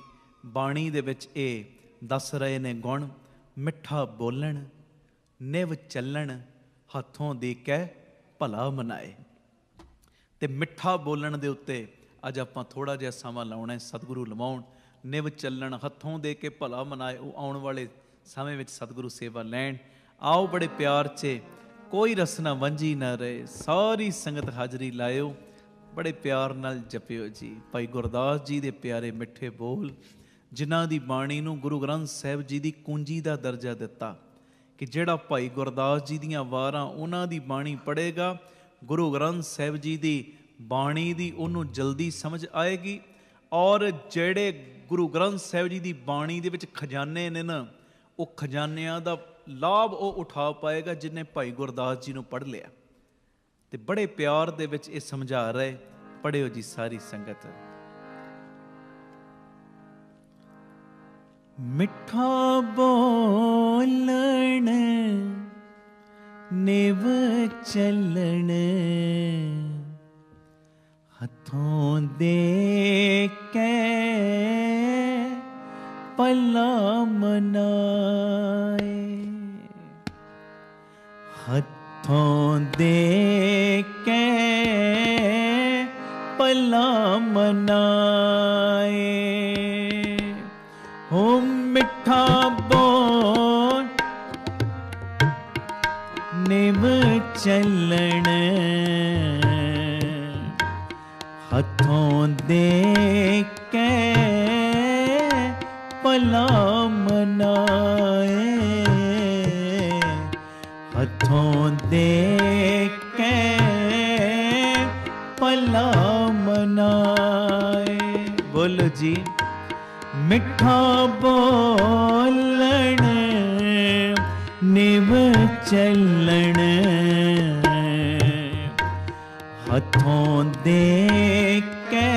ਬਾਣੀ ਦੇ ਵਿੱਚ ਇਹ ਦੱਸ ਰਹੇ ਨੇ ਗੁਣ। ਮਿੱਠਾ ਬੋਲਣ, ਨਿਵ ਚੱਲਣ, ਹੱਥੋਂ ਦੇ ਕੇ ਭਲਾ ਮਨਾਏ। ਤੇ ਮਿੱਠਾ ਬੋਲਣ ਦੇ ਉੱਤੇ ਅੱਜ ਆਪਾਂ ਥੋੜਾ ਜਿਹਾ ਸਮਾਂ ਲਾਉਣਾ ਹੈ। ਸਤਿਗੁਰੂ ਲਵਾਉਣ, ਨਿਵ ਚੱਲਣ, ਹੱਥੋਂ ਦੇ ਕੇ ਭਲਾ ਮਨਾਏ। ਉਹ ਆਉਣ ਵਾਲੇ ਸਮੇਂ ਵਿੱਚ ਸਤਿਗੁਰੂ ਸੇਵਾ ਲੈਣ। ਆਓ ਬੜੇ ਪਿਆਰ 'ਚ, ਕੋਈ ਰਸਨਾ ਵਾਂਝੀ ਨਾ ਰਹੇ। ਸਾਰੀ ਸੰਗਤ ਹਾਜ਼ਰੀ ਲਾਇਓ, ਬੜੇ ਪਿਆਰ ਨਾਲ ਜਪਿਓ ਜੀ। ਭਾਈ ਗੁਰਦਾਸ ਜੀ ਦੇ ਪਿਆਰੇ ਮਿੱਠੇ ਬੋਲ, ਜਿਨ੍ਹਾਂ ਦੀ ਬਾਣੀ ਨੂੰ ਗੁਰੂ ਗ੍ਰੰਥ ਸਾਹਿਬ ਜੀ ਦੀ ਕੁੰਜੀ ਦਾ ਦਰਜਾ ਦਿੱਤਾ, ਕਿ ਜਿਹੜਾ ਭਾਈ ਗੁਰਦਾਸ ਜੀ ਦੀਆਂ ਵਾਰਾਂ, ਉਹਨਾਂ ਦੀ ਬਾਣੀ ਪੜ੍ਹੇਗਾ, ਗੁਰੂ ਗ੍ਰੰਥ ਸਾਹਿਬ ਜੀ ਦੀ ਬਾਣੀ ਦੀ ਉਹਨੂੰ ਜਲਦੀ ਸਮਝ ਆਏਗੀ। ਔਰ ਜਿਹੜੇ ਗੁਰੂ ਗ੍ਰੰਥ ਸਾਹਿਬ ਜੀ ਦੀ ਬਾਣੀ ਦੇ ਵਿੱਚ ਖਜ਼ਾਨੇ ਨੇ ਨਾ, ਉਹ ਖਜ਼ਾਨਿਆਂ ਦਾ ਲਾਭ ਉਹ ਉਠਾ ਪਾਏਗਾ ਜਿਹਨੇ ਭਾਈ ਗੁਰਦਾਸ ਜੀ ਨੂੰ ਪੜ੍ਹ ਲਿਆ। ਤੇ ਬੜੇ ਪਿਆਰ ਦੇ ਵਿੱਚ ਇਹ ਸਮਝਾ ਰਹੇ। ਪੜ੍ਹਿਓ ਜੀ ਸਾਰੀ ਸੰਗਤ। ਮਿੱਠਾ ਬੋਲਣ ਨਿਵ ਚੱਲਣ ਹੱਥੋਂ ਦੇ ਕੇ ਪੱਲਾ ਮਨਾਏ, ਹੱਥੋਂ ਦੇ ਕੇ ਪੱਲਾ ਮਨਾਏ। ਹੋ ਮਿੱਠਾ ਬੋਲ ਨਿਵ ਚੱਲਣ ਹੱਥੋਂ ਦੇ ਕੇ ਪੱਲਾ ਮਨਾਏ, ਹੱਥੋਂ ਦੇ ਕੇ ਪੱਲਾ ਮਨਾਏ। ਬੋਲੋ ਜੀ। ਮਿੱਠਾ ਬੋਲਣ ਨਿਵ ਚੱਲਣ ਹੱਥੋਂ ਦੇ ਕੇ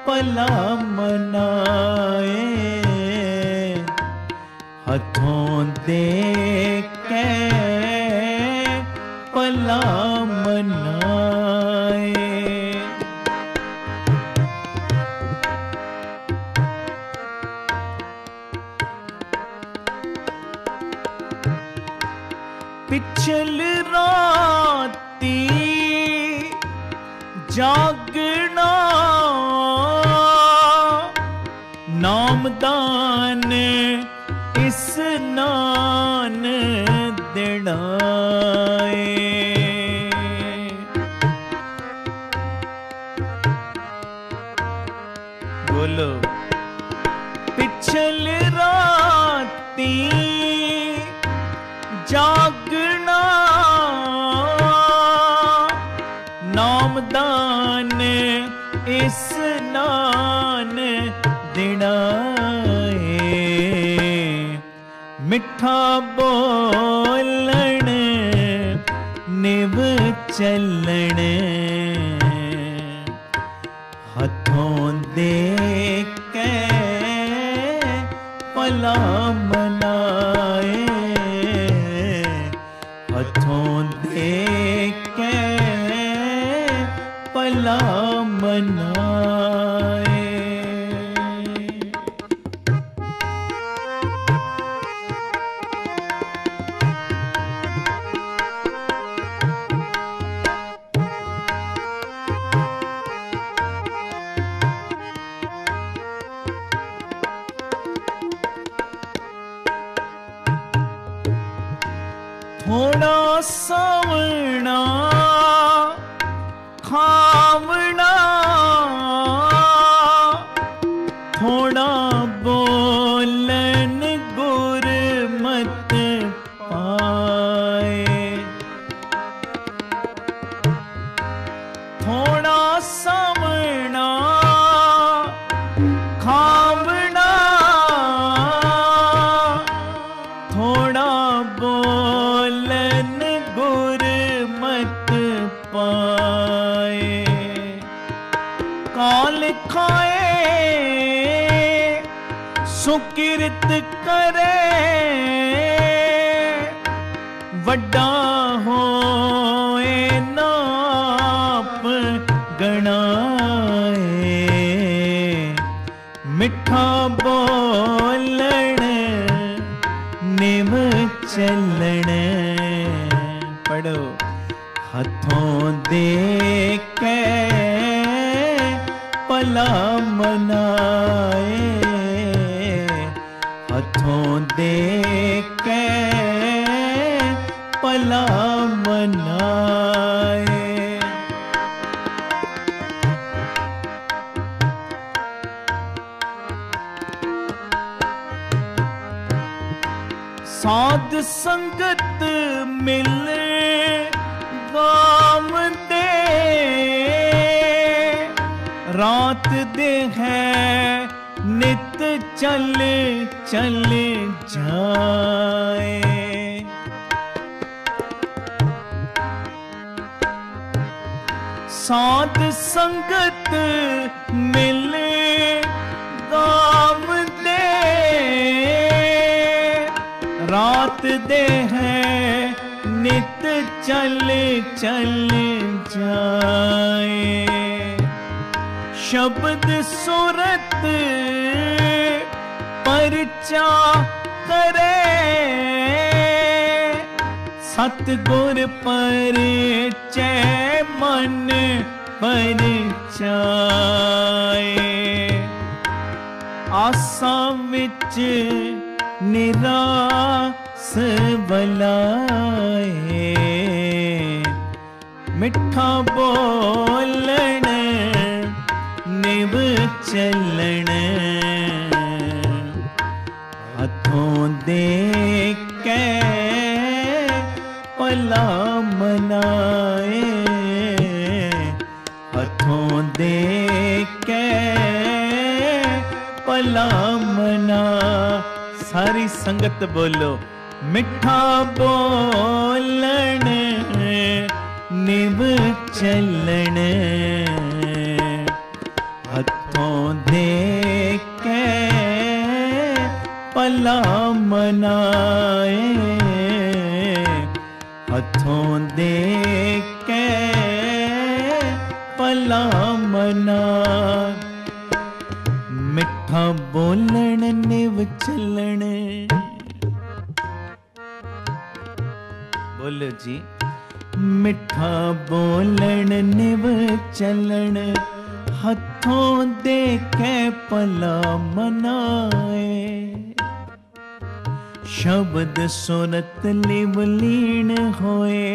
ਪੱਲਾ ਮਨਾਏ, ਹੱਥੋਂ ਦੇ ਕੇ ਪੱਲਾ ਮਨਾਏ। ਪਿਛਲ ਰਾਤੀ ਜਾਗਣਾ ਨਾਮਦਾਨ ਇਸਨਾਨ ਦੇਣਾ ਏ। ਬੋਲੋ। ਪਿਛਲ ਰਾਤੀ ਜਾਗਣਾ ਨਾਮਦਾਨ ਇਸਨਾਨ ਦੇਣਾ ਏ। ਮਿੱਠਾ ਬੋਲਣ ਨਿਵ ਚੱਲਣ ਹੱਥੋਂ ਦੇ ਕੇ ਪੱਲਾ ਮਨਾਏ, ਹੱਥੋਂ ਦੇ ਕੇ ਪੱਲਾ ਮਨਾਏ। ਥੋੜਾ ਸਾਵਣਾ ਖਾਵਣਾ ਥੋੜਾ ਬੋਲਣ ਗੁਰਮਤ ਪਾਏ। ਥੋੜਾ ਸਾਵਣਾ ਖਾਵਣਾ ਥੋੜਾ ਬੋਲਣ ਗੁਰਮਤ ਪਾਏ। ਕਾਲ ਖਾਏ ਸੁਕਿਰਤ ਕਰੇ ਵੱਡਾ ਹੋਏ ਨਾਪ ਗਣਾਏ। ਮਿੱਠਾ ਬੋਲਣ ਨਿਵ ਚੱਲਣ ਪੜੋ ਹੱਥੋਂ ਦੇ ਕੇ ਪੱਲਾ ਮਨਾਏ, ਹੱਥੋਂ ਦੇ ਕੇ ਪੱਲਾ ਮਨਾਏ। ਸਾਧ ਸੰਗਤ ਮਿਲ ਗਾਵਦੇ ਰਾਤ ਦੇ ਹੈ ਨਿਤ ਚੱਲ ਚੱਲ ਜਾਏ। ਸਾਧ ਸੰਗਤ ਮਿਲ ਗਾਵਦੇ ਰਾਤ हाथ दे है नित चल चल जाए। शब्द सुरत परचा करे, सतगुर परिचय मन परचाए। आसा विच निरास बलाए, मिठा बोलन निव चलन, हथों दे के भला मनाए, हथों दे के भला मना। सारी संगत बोलो, मिठा बोलन निव चलन, हथों दे के भला मनाए, हथों दे के भला मना। मिठा बोलन निव चलन, बोलो जी। मिठा बोलन निव चलन, हथों दे के भला मनाए। शब्द सुरत लिव लीन होए,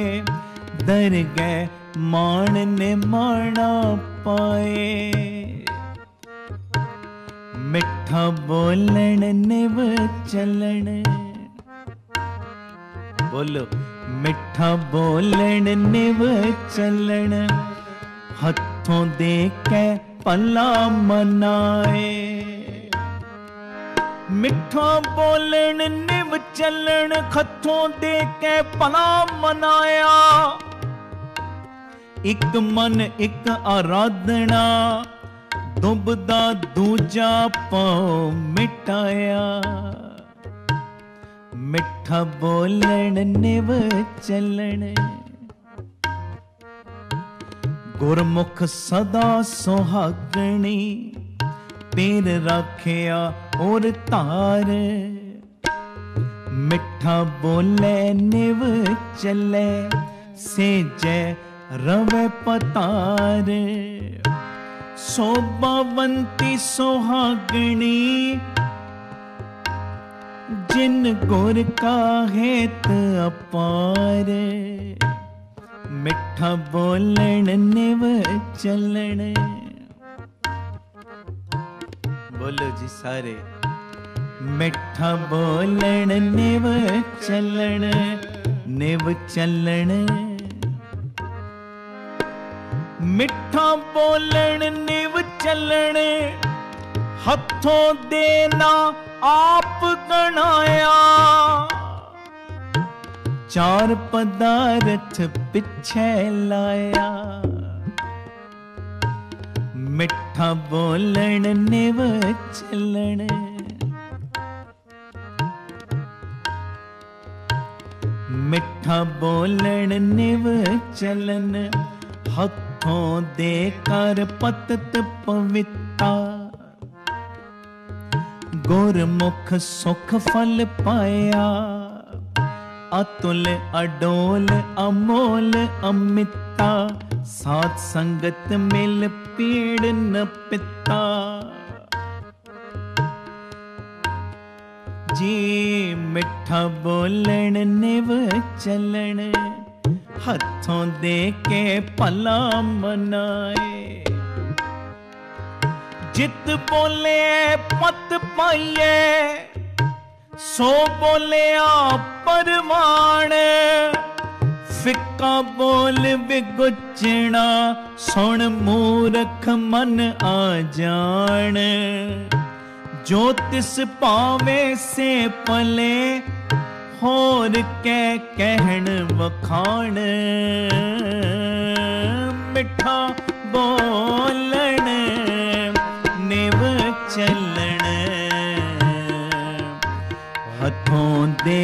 दरगह मान ने माना पाए। मिठा बोलन निव चलन, बोलो मिठा बोलन निव चलन, हथों दे के भला मनाए। मिठा बोलन निव चलन, हथों दे के भला मनाया। एक मन एक आराधना, दुबदा दूजा पाँव मिटाया। मिठा बोलन निव चलन, गुरमुख सदा सुहागणी, पीर राखिया और तार। मिठा बोले निव चले, सेजे रवे पतार। शोभावंती सुहागणी, जिन गुर का हेत अपार। मिठा बोलन निव चलन, बोलो जी सारे। मिठा बोलन निव चलन, निव चलन। मिठा बोलन निव चलन, हथों देना आप गणाया। चार पदार्थ पिछे लाया, मिठा बोलन निव चलन। मिठा बोलन निव चलन, हथों दे कर पतत पविता। गुरमुख सुख फल पाया, अतुल अडोल अमोल अमिता। साथ संगत मिल पीड़ न पिता। जी मिठा बोलन निव चलन, हथों दे के भला मनाए। जित बोले पत पाइए, सो बोलिया परवान। फिक्का बोल विगुचना, सुन मूरख मन आ जान। जो तिस पावे से पले, होर के कहन वखान। मिठा बोलन निव चलन, हथों दे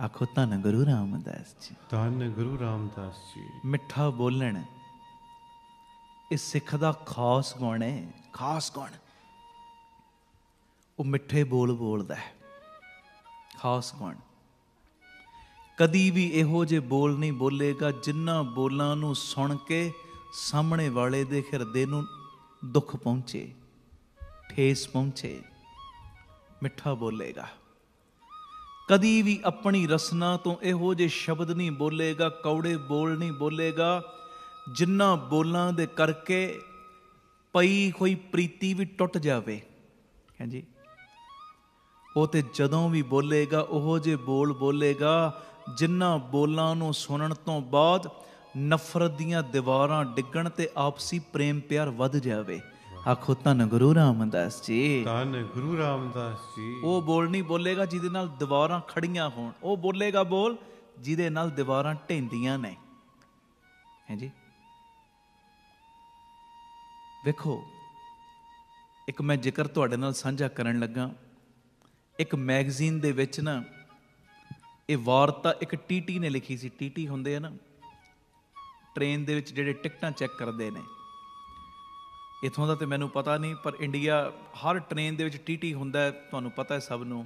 ਆਖੋ ਧੰਨ ਗੁਰੂ ਰਾਮਦਾਸ ਜੀ। ਧੰਨ ਗੁਰੂ ਰਾਮਦਾਸ ਜੀ। ਮਿੱਠਾ ਬੋਲਣ ਇਹ ਸਿੱਖ ਦਾ ਖਾਸ ਗੁਣ ਹੈ, ਖਾਸ ਗੁਣ। ਉਹ ਮਿੱਠੇ ਬੋਲ ਬੋਲਦਾ ਹੈ, ਖਾਸ ਗੁਣ। ਕਦੀ ਵੀ ਇਹੋ ਜਿਹੇ ਬੋਲ ਨਹੀਂ ਬੋਲੇਗਾ ਜਿਨ੍ਹਾਂ ਬੋਲਾਂ ਨੂੰ ਸੁਣ ਕੇ ਸਾਹਮਣੇ ਵਾਲੇ ਦੇ ਹਿਰਦੇ ਨੂੰ ਦੁੱਖ ਪਹੁੰਚੇ, ਠੇਸ ਪਹੁੰਚੇ। ਮਿੱਠਾ ਬੋਲੇਗਾ। ਕਦੀ ਵੀ ਆਪਣੀ ਰਸਨਾ ਤੋਂ ਇਹੋ ਜਿਹੇ ਸ਼ਬਦ ਨਹੀਂ ਬੋਲੇਗਾ, ਕੌੜੇ ਬੋਲ ਨਹੀਂ ਬੋਲੇਗਾ ਜਿਨ੍ਹਾਂ ਬੋਲਾਂ ਦੇ ਕਰਕੇ ਪਈ ਹੋਈ ਪ੍ਰੀਤੀ ਵੀ ਟੁੱਟ ਜਾਵੇ। ਹਾਂਜੀ, ਉਹ ਤੇ ਜਦੋਂ ਵੀ ਬੋਲੇਗਾ ਉਹੋ ਜਿਹੇ ਬੋਲ ਬੋਲੇਗਾ ਜਿਨ੍ਹਾਂ ਬੋਲਾਂ ਨੂੰ ਸੁਣਨ ਤੋਂ ਬਾਅਦ ਨਫ਼ਰਤ ਦੀਆਂ ਦੀਵਾਰਾਂ ਡਿੱਗਣ ਤੇ ਆਪਸੀ ਪ੍ਰੇਮ ਪਿਆਰ ਵੱਧ ਜਾਵੇ। ਆਖੋ ਧੰਨ ਗੁਰੂ ਰਾਮਦਾਸ ਜੀ। ਧੰਨ ਗੁਰੂ ਰਾਮਦਾਸ ਜੀ। ਉਹ ਬੋਲ ਨਹੀਂ ਬੋਲੇਗਾ ਜਿਹਦੇ ਨਾਲ ਦੀਵਾਰਾਂ ਖੜੀਆਂ ਹੋਣ, ਉਹ ਬੋਲੇਗਾ ਬੋਲ ਜਿਹਦੇ ਨਾਲ ਦੀਵਾਰਾਂ ਢਹਿੰਦੀਆਂ ਨੇ। ਹਾਂਜੀ, ਵੇਖੋ ਇੱਕ ਮੈਂ ਜ਼ਿਕਰ ਤੁਹਾਡੇ ਨਾਲ ਸਾਂਝਾ ਕਰਨ ਲੱਗਾ। ਇੱਕ ਮੈਗਜ਼ੀਨ ਦੇ ਵਿੱਚ ਨਾ ਇਹ ਵਾਰਤਾ ਇੱਕ ਟੀਟੀ ਨੇ ਲਿਖੀ ਸੀ। ਟੀਟੀ ਹੁੰਦੇ ਆ ਨਾ ਟ੍ਰੇਨ ਦੇ ਵਿੱਚ ਜਿਹੜੇ ਟਿਕਟਾਂ ਚੈੱਕ ਕਰਦੇ ਨੇ। ਇੱਥੋਂ ਦਾ ਤੇ ਮੈਨੂੰ ਪਤਾ ਨਹੀਂ, ਪਰ ਇੰਡੀਆ ਹਰ ਟ੍ਰੇਨ ਦੇ ਵਿੱਚ ਟੀਟੀ ਹੁੰਦਾ, ਤੁਹਾਨੂੰ ਪਤਾ ਹੈ ਸਭ ਨੂੰ,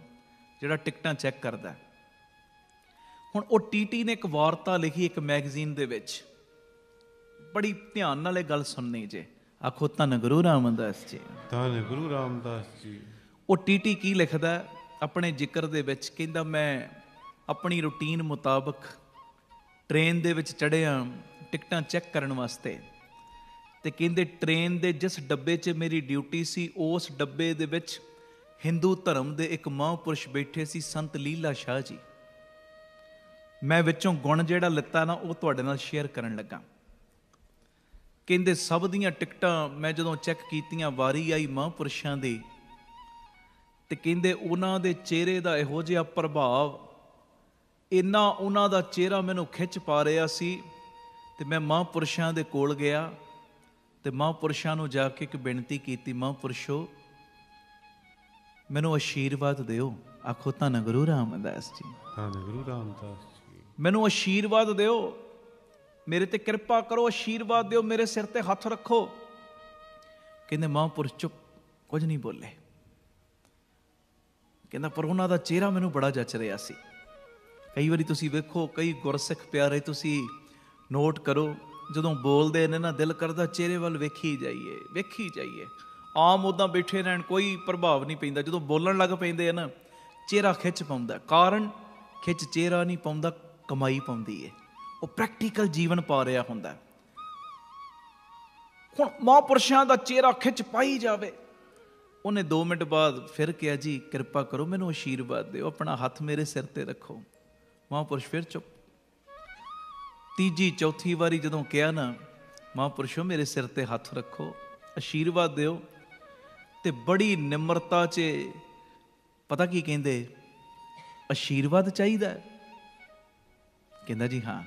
ਜਿਹੜਾ ਟਿਕਟਾਂ ਚੈੱਕ ਕਰਦਾ। ਹੁਣ ਉਹ ਟੀਟੀ ਨੇ ਇੱਕ ਵਾਰਤਾ ਲਿਖੀ ਇੱਕ ਮੈਗਜ਼ੀਨ ਦੇ ਵਿੱਚ। ਬੜੀ ਧਿਆਨ ਨਾਲ ਇਹ ਗੱਲ ਸੁਣਨੀ ਜੇ। ਆਖੋ ਧੰਨ ਗੁਰੂ ਰਾਮਦਾਸ ਜੀ। ਧੰਨ ਗੁਰੂ ਰਾਮਦਾਸ ਜੀ। ਉਹ ਟੀਟੀ ਕੀ ਲਿਖਦਾ ਆਪਣੇ ਜ਼ਿਕਰ ਦੇ ਵਿੱਚ? ਕਹਿੰਦਾ ਮੈਂ ਆਪਣੀ ਰੂਟੀਨ ਮੁਤਾਬਕ ਟ੍ਰੇਨ ਦੇ ਵਿੱਚ ਚੜ੍ਹਿਆ ਟਿਕਟਾਂ ਚੈੱਕ ਕਰਨ ਵਾਸਤੇ, ਤੇ ਕਹਿੰਦੇ ਟ੍ਰੇਨ ਦੇ ਜਿਸ ਡੱਬੇ 'ਚ ਮੇਰੀ ਡਿਊਟੀ ਸੀ ਉਸ ਡੱਬੇ ਦੇ ਵਿੱਚ ਹਿੰਦੂ ਧਰਮ ਦੇ ਇੱਕ ਮਹਾਂਪੁਰਸ਼ ਬੈਠੇ ਸੀ, ਸੰਤ ਲੀਲਾ ਸ਼ਾਹ ਜੀ। ਮੈਂ ਵਿੱਚੋਂ ਗੁਣ ਜਿਹੜਾ ਲਿੱਤਾ ਨਾ ਉਹ ਤੁਹਾਡੇ ਨਾਲ ਸ਼ੇਅਰ ਕਰਨ ਲੱਗਾ। ਕਹਿੰਦੇ ਸਭ ਦੀਆਂ ਟਿਕਟਾਂ ਮੈਂ ਜਦੋਂ ਚੈੱਕ ਕੀਤੀਆਂ, ਵਾਰੀ ਆਈ ਮਹਾਂਪੁਰਸ਼ਾਂ ਦੀ, ਤੇ ਕਹਿੰਦੇ ਉਹਨਾਂ ਦੇ ਚਿਹਰੇ ਦਾ ਇਹੋ ਜਿਹਾ ਪ੍ਰਭਾਵ, ਇੰਨਾ ਉਹਨਾਂ ਦਾ ਚਿਹਰਾ ਮੈਨੂੰ ਖਿੱਚ ਪਾ ਰਿਹਾ ਸੀ। ਤੇ ਮੈਂ ਮਹਾਂਪੁਰਸ਼ਾਂ ਦੇ ਕੋਲ ਗਿਆ ਤੇ ਮਹਾਂਪੁਰਸ਼ਾਂ ਨੂੰ ਜਾ ਕੇ ਇੱਕ ਬੇਨਤੀ ਕੀਤੀ, ਮਹਾਂਪੁਰਸ਼ੋ ਮੈਨੂੰ ਆਸ਼ੀਰਵਾਦ ਦਿਓ। ਆਖੋ ਧੰਨ ਗੁਰੂ ਰਾਮਦਾਸ ਜੀ। ਧੰਨ ਗੁਰੂ ਰਾਮਦਾਸ ਜੀ। ਮੈਨੂੰ ਆਸ਼ੀਰਵਾਦ ਦਿਓ, ਮੇਰੇ ਤੇ ਕਿਰਪਾ ਕਰੋ, ਆਸ਼ੀਰਵਾਦ ਦਿਓ, ਮੇਰੇ ਸਿਰ ਤੇ ਹੱਥ ਰੱਖੋ। ਕਹਿੰਦੇ ਮਹਾਂਪੁਰਸ਼ ਚੁੱਪ, ਕੁਝ ਨਹੀਂ ਬੋਲੇ। ਕਹਿੰਦਾ ਪਰ ਉਹਨਾਂ ਦਾ ਚਿਹਰਾ ਮੈਨੂੰ ਬੜਾ ਜੱਚ ਰਿਹਾ ਸੀ। ਕਈ ਵਾਰੀ ਤੁਸੀਂ ਵੇਖੋ, ਕਈ ਗੁਰਸਿੱਖ ਪਿਆਰੇ ਤੁਸੀਂ ਨੋਟ ਕਰੋ, ਜਦੋਂ ਬੋਲਦੇ ਨੇ ਨਾ ਦਿਲ ਕਰਦਾ ਚਿਹਰੇ ਵੱਲ ਵੇਖੀ ਜਾਈਏ, ਵੇਖੀ ਜਾਈਏ। ਆਮ ਉੱਦਾਂ ਬੈਠੇ ਰਹਿਣ ਕੋਈ ਪ੍ਰਭਾਵ ਨਹੀਂ ਪੈਂਦਾ, ਜਦੋਂ ਬੋਲਣ ਲੱਗ ਪੈਂਦੇ ਆ ਨਾ ਚਿਹਰਾ ਖਿੱਚ ਪਾਉਂਦਾ। ਕਾਰਨ ਖਿੱਚ ਚਿਹਰਾ ਨਹੀਂ ਪਾਉਂਦਾ, ਕਮਾਈ ਪਾਉਂਦੀ ਹੈ। ਉਹ ਪ੍ਰੈਕਟੀਕਲ ਜੀਵਨ ਪਾ ਰਿਹਾ ਹੁੰਦਾ। ਹੁਣ ਮਹਾਂਪੁਰਸ਼ਾਂ ਦਾ ਚਿਹਰਾ ਖਿੱਚ ਪਾਈ ਜਾਵੇ। ਉਹਨੇ 2 ਮਿੰਟ ਬਾਅਦ ਫਿਰ ਕਿਹਾ ਜੀ ਕਿਰਪਾ ਕਰੋ ਮੈਨੂੰ ਆਸ਼ੀਰਵਾਦ ਦਿਓ, ਆਪਣਾ ਹੱਥ ਮੇਰੇ ਸਿਰ ਤੇ ਰੱਖੋ। ਮਹਾਂਪੁਰਸ਼ ਫਿਰ ਚੁੱਪ। ਤੀਜੀ ਚੌਥੀ ਵਾਰੀ ਜਦੋਂ ਕਿਹਾ ਨਾ ਮਹਾਂਪੁਰਸ਼ੋ ਮੇਰੇ ਸਿਰ ਤੇ ਹੱਥ ਰੱਖੋ, ਆਸ਼ੀਰਵਾਦ ਦਿਓ, ਤੇ ਬੜੀ ਨਿਮਰਤਾ 'ਚ ਪਤਾ ਕੀ ਕਹਿੰਦੇ, ਆਸ਼ੀਰਵਾਦ ਚਾਹੀਦਾ? ਕਹਿੰਦਾ ਜੀ ਹਾਂ।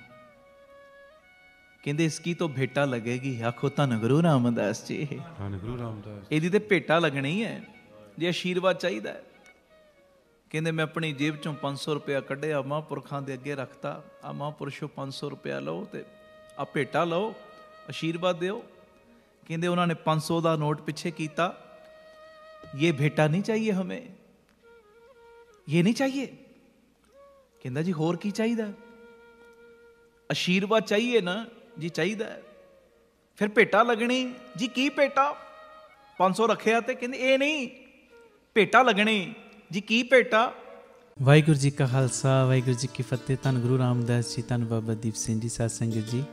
ਕਹਿੰਦੇ ਇਸ ਕੀ ਤੋਂ ਭੇਟਾ ਲੱਗੇਗੀ? ਆਖੋ ਧੰਨ ਗੁਰੂ ਰਾਮਦਾਸ ਜੀ। ਧੰਨ ਗੁਰੂ ਰਾਮਦਾਸ। ਇਹਦੀ ਤੇ ਭੇਟਾ ਲੱਗਣੀ ਹੈ ਜੇ ਆਸ਼ੀਰਵਾਦ ਚਾਹੀਦਾ। ਕਹਿੰਦੇ ਮੈਂ ਆਪਣੀ ਜੇਬ ਚੋਂ 500 ਰੁਪਇਆ ਕੱਢਿਆ, ਮਹਾਂਪੁਰਖਾਂ ਦੇ ਅੱਗੇ ਰੱਖਤਾ। ਆ ਮਹਾਂਪੁਰਸ਼ੋ 500 ਰੁਪਇਆ ਲਓ ਤੇ ਆ ਭੇਟਾ ਲਓ, ਆਸ਼ੀਰਵਾਦ ਦਿਓ। ਕਹਿੰਦੇ ਉਹਨਾਂ ਨੇ 500 ਦਾ ਨੋਟ ਪਿੱਛੇ ਕੀਤਾ। ਇਹ ਭੇਟਾ ਨਹੀਂ ਚਾਹੀਏ ਹਮੇ, ਇਹ ਨਹੀਂ ਚਾਹੀਏ। ਕਹਿੰਦਾ ਜੀ ਹੋਰ ਕੀ ਚਾਹੀਦਾ? ਆਸ਼ੀਰਵਾਦ ਚਾਹੀਏ ਨਾ ਜੀ, ਚਾਹੀਦਾ। ਫਿਰ ਭੇਟਾ ਲੱਗਣੀ ਜੀ, ਕੀ ਭੇਟਾ? 500 ਰੱਖਿਆ ਤੇ ਕਹਿੰਦੇ ਇਹ ਨਹੀਂ, ਭੇਟਾ ਲੱਗਣੀ ਜੀ, ਕੀ ਭੇਟਾ? ਵਾਹਿਗੁਰੂ ਜੀ ਕਾ ਖਾਲਸਾ, ਵਾਹਿਗੁਰੂ ਜੀ ਕੀ ਫਤਿਹ। ਧੰਨ ਗੁਰੂ ਰਾਮਦਾਸ ਜੀ, ਧੰਨ ਬਾਬਾ ਦੀਪ ਸਿੰਘ ਜੀ। ਸਾਧ ਸੰਗਤ ਜੀ,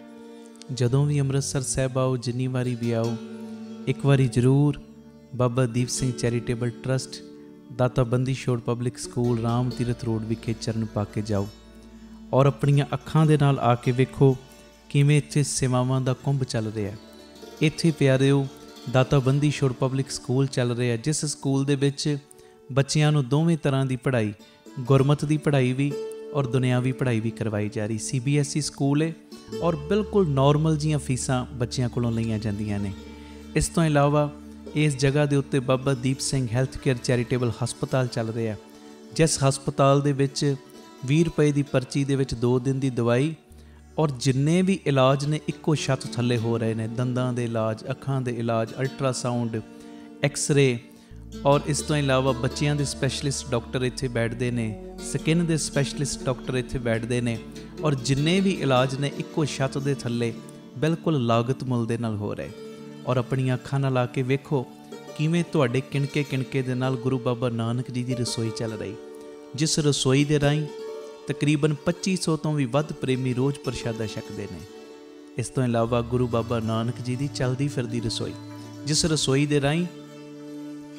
ਜਦੋਂ ਵੀ ਅੰਮ੍ਰਿਤਸਰ ਸਾਹਿਬ ਆਓ, ਜਿੰਨੀ ਵਾਰੀ ਵੀ ਆਓ, ਇੱਕ ਵਾਰੀ ਜ਼ਰੂਰ ਬਾਬਾ ਦੀਪ ਸਿੰਘ ਚੈਰੀਟੇਬਲ ਟਰਸਟ, ਦਾਤਾ Bandi Chhor public school, Ram Tirath road ਵਿਖੇ ਚਰਨ ਪਾ ਕੇ ਜਾਓ ਔਰ ਆਪਣੀਆਂ ਅੱਖਾਂ ਦੇ ਨਾਲ ਆ ਕੇ ਵੇਖੋ ਕਿਵੇਂ ਇੱਥੇ ਸੇਵਾਵਾਂ ਦਾ ਕੁੰਭ ਚੱਲ ਰਿਹਾ। ਇੱਥੇ ਪਿਆਰਿਓ ਦਾਤਾ ਬੰਦੀ ਛੋੜ ਪਬਲਿਕ ਸਕੂਲ ਚੱਲ ਰਿਹਾ, ਜਿਸ ਸਕੂਲ ਦੇ ਵਿੱਚ ਬੱਚਿਆਂ ਨੂੰ ਦੋਵੇਂ ਤਰ੍ਹਾਂ ਦੀ ਪੜ੍ਹਾਈ, ਗੁਰਮਤ ਦੀ ਪੜ੍ਹਾਈ ਵੀ ਔਰ ਦੁਨਿਆਵੀ ਪੜ੍ਹਾਈ ਵੀ ਕਰਵਾਈ ਜਾ ਰਹੀ। CBSE ਸਕੂਲ ਹੈ ਔਰ ਬਿਲਕੁਲ ਨੋਰਮਲ ਜੀਆਂ ਫੀਸਾਂ ਬੱਚਿਆਂ ਕੋਲੋਂ ਲਈਆਂ ਜਾਂਦੀਆਂ ਨੇ। ਇਸ ਤੋਂ ਇਲਾਵਾ ਇਸ ਜਗ੍ਹਾ ਦੇ ਉੱਤੇ Baba Deep Singh health care charitable ਹਸਪਤਾਲ ਚੱਲ ਰਿਹਾ, ਜਿਸ ਹਸਪਤਾਲ ਦੇ ਵਿੱਚ 20 ਰੁਪਏ ਦੀ ਪਰਚੀ ਦੇ ਵਿੱਚ 2 ਦਿਨ ਦੀ ਦਵਾਈ, ਔਰ ਜਿੰਨੇ ਵੀ ਇਲਾਜ ਨੇ ਇੱਕੋ ਛੱਤ ਥੱਲੇ ਹੋ ਰਹੇ ਨੇ, ਦੰਦਾਂ ਦੇ ਇਲਾਜ, ਅੱਖਾਂ ਦੇ ਇਲਾਜ, ਅਲਟਰਾਸਾਊਂਡ, ਐਕਸ-ਰੇ, ਔਰ ਇਸ ਤੋਂ ਇਲਾਵਾ ਬੱਚਿਆਂ ਦੇ ਸਪੈਸ਼ਲਿਸਟ ਡਾਕਟਰ ਇੱਥੇ ਬੈਠਦੇ ਨੇ, ਸਕਿਨ ਦੇ ਸਪੈਸ਼ਲਿਸਟ ਡਾਕਟਰ ਇੱਥੇ ਬੈਠਦੇ ਨੇ, ਔਰ ਜਿੰਨੇ ਵੀ ਇਲਾਜ ਨੇ ਇੱਕੋ ਛੱਤ ਦੇ ਥੱਲੇ ਬਿਲਕੁਲ ਲਾਗਤ ਮੁੱਲ ਦੇ ਨਾਲ ਹੋ ਰਹੇ। ਔਰ ਆਪਣੀਆਂ ਅੱਖਾਂ ਨਾਲ ਆ ਕੇ ਵੇਖੋ ਕਿਵੇਂ ਤੁਹਾਡੇ ਕਿਣਕੇ ਕਿਣਕੇ ਦੇ ਨਾਲ ਗੁਰੂ ਬਾਬਾ ਨਾਨਕ ਜੀ ਦੀ ਰਸੋਈ ਚੱਲ ਰਹੀ, ਜਿਸ ਰਸੋਈ ਦੇ ਰਾਹੀਂ ਤਕਰੀਬਨ 2500 ਤੋਂ ਵੀ ਵੱਧ ਪ੍ਰੇਮੀ ਰੋਜ਼ ਪ੍ਰਸ਼ਾਦਾ ਛਕਦੇ ਨੇ। ਇਸ ਤੋਂ ਇਲਾਵਾ ਗੁਰੂ ਬਾਬਾ ਨਾਨਕ ਜੀ ਦੀ ਚੱਲਦੀ ਫਿਰਦੀ ਰਸੋਈ, ਜਿਸ ਰਸੋਈ ਦੇ ਰਾਹੀਂ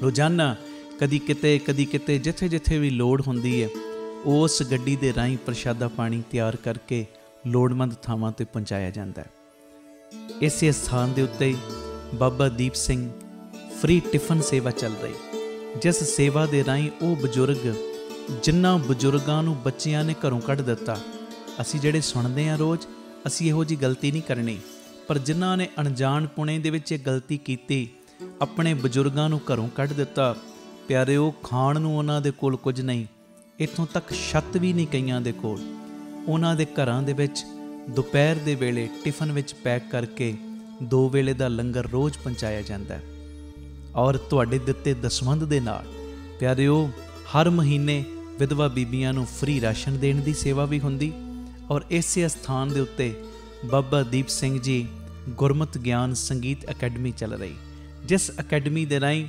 ਰੋਜ਼ਾਨਾ ਕਦੀ ਕਿਤੇ ਜਿੱਥੇ ਜਿੱਥੇ ਵੀ ਲੋੜ ਹੁੰਦੀ ਹੈ, ਉਸ ਗੱਡੀ ਦੇ ਰਾਹੀਂ ਪ੍ਰਸ਼ਾਦਾ ਪਾਣੀ ਤਿਆਰ ਕਰਕੇ ਲੋੜਵੰਦ ਥਾਵਾਂ 'ਤੇ ਪਹੁੰਚਾਇਆ ਜਾਂਦਾ ਹੈ। ਇਸੇ ਸਥਾਨ ਦੇ ਉੱਤੇ ਬਾਬਾ ਦੀਪ ਸਿੰਘ ਫ੍ਰੀ ਟਿਫਨ ਸੇਵਾ ਚੱਲ ਰਹੀ, ਜਿਸ ਸੇਵਾ ਦੇ ਰਾਹੀਂ ਉਹ ਬਜ਼ੁਰਗ, ਜਿਨ੍ਹਾਂ ਬਜ਼ੁਰਗਾਂ ਨੂੰ ਬੱਚਿਆਂ ਨੇ ਘਰੋਂ ਕੱਢ ਦਿੱਤਾ, ਅਸੀਂ ਜਿਹੜੇ ਸੁਣਦੇ ਹਾਂ ਰੋਜ਼, ਅਸੀਂ ਇਹੋ ਜਿਹੀ ਗਲਤੀ ਨਹੀਂ ਕਰਨੀ, ਪਰ ਜਿਨ੍ਹਾਂ ਨੇ ਅਣਜਾਣਪੁਣੇ ਦੇ ਵਿੱਚ ਇਹ ਗਲਤੀ ਕੀਤੀ, ਆਪਣੇ ਬਜ਼ੁਰਗਾਂ ਨੂੰ ਘਰੋਂ ਕੱਢ ਦਿੱਤਾ, ਪਿਆਰਿਓ, ਖਾਣ ਨੂੰ ਉਹਨਾਂ ਦੇ ਕੋਲ ਕੁਝ ਨਹੀਂ, ਇੱਥੋਂ ਤੱਕ ਛੱਤ ਵੀ ਨਹੀਂ ਕਈਆਂ ਦੇ ਕੋਲ। ਉਹਨਾਂ ਦੇ ਘਰਾਂ ਦੇ ਵਿੱਚ ਦੁਪਹਿਰ ਦੇ ਵੇਲੇ ਟਿਫਨ ਵਿੱਚ ਪੈਕ ਕਰਕੇ 2 ਵੇਲੇ ਦਾ ਲੰਗਰ ਰੋਜ਼ ਪਹੁੰਚਾਇਆ ਜਾਂਦਾ ਹੈ। ਔਰ ਤੁਹਾਡੇ ਦਿੱਤੇ ਦਸਵੰਧ ਦੇ ਨਾਲ ਪਿਆਰਿਓ, ਹਰ ਮਹੀਨੇ ਵਿਧਵਾ ਬੀਬੀਆਂ ਨੂੰ ਫ੍ਰੀ ਰਾਸ਼ਨ ਦੇਣ ਦੀ ਸੇਵਾ ਵੀ ਹੁੰਦੀ। ਔਰ ਇਸੇ ਸਥਾਨ ਦੇ ਉੱਤੇ ਬਾਬਾ ਦੀਪ ਸਿੰਘ ਜੀ ਗੁਰਮਤਿ ਗਿਆਨ ਸੰਗੀਤ ਅਕੈਡਮੀ ਚੱਲ ਰਹੀ, ਜਿਸ ਅਕੈਡਮੀ ਦੇ ਰਾਹੀਂ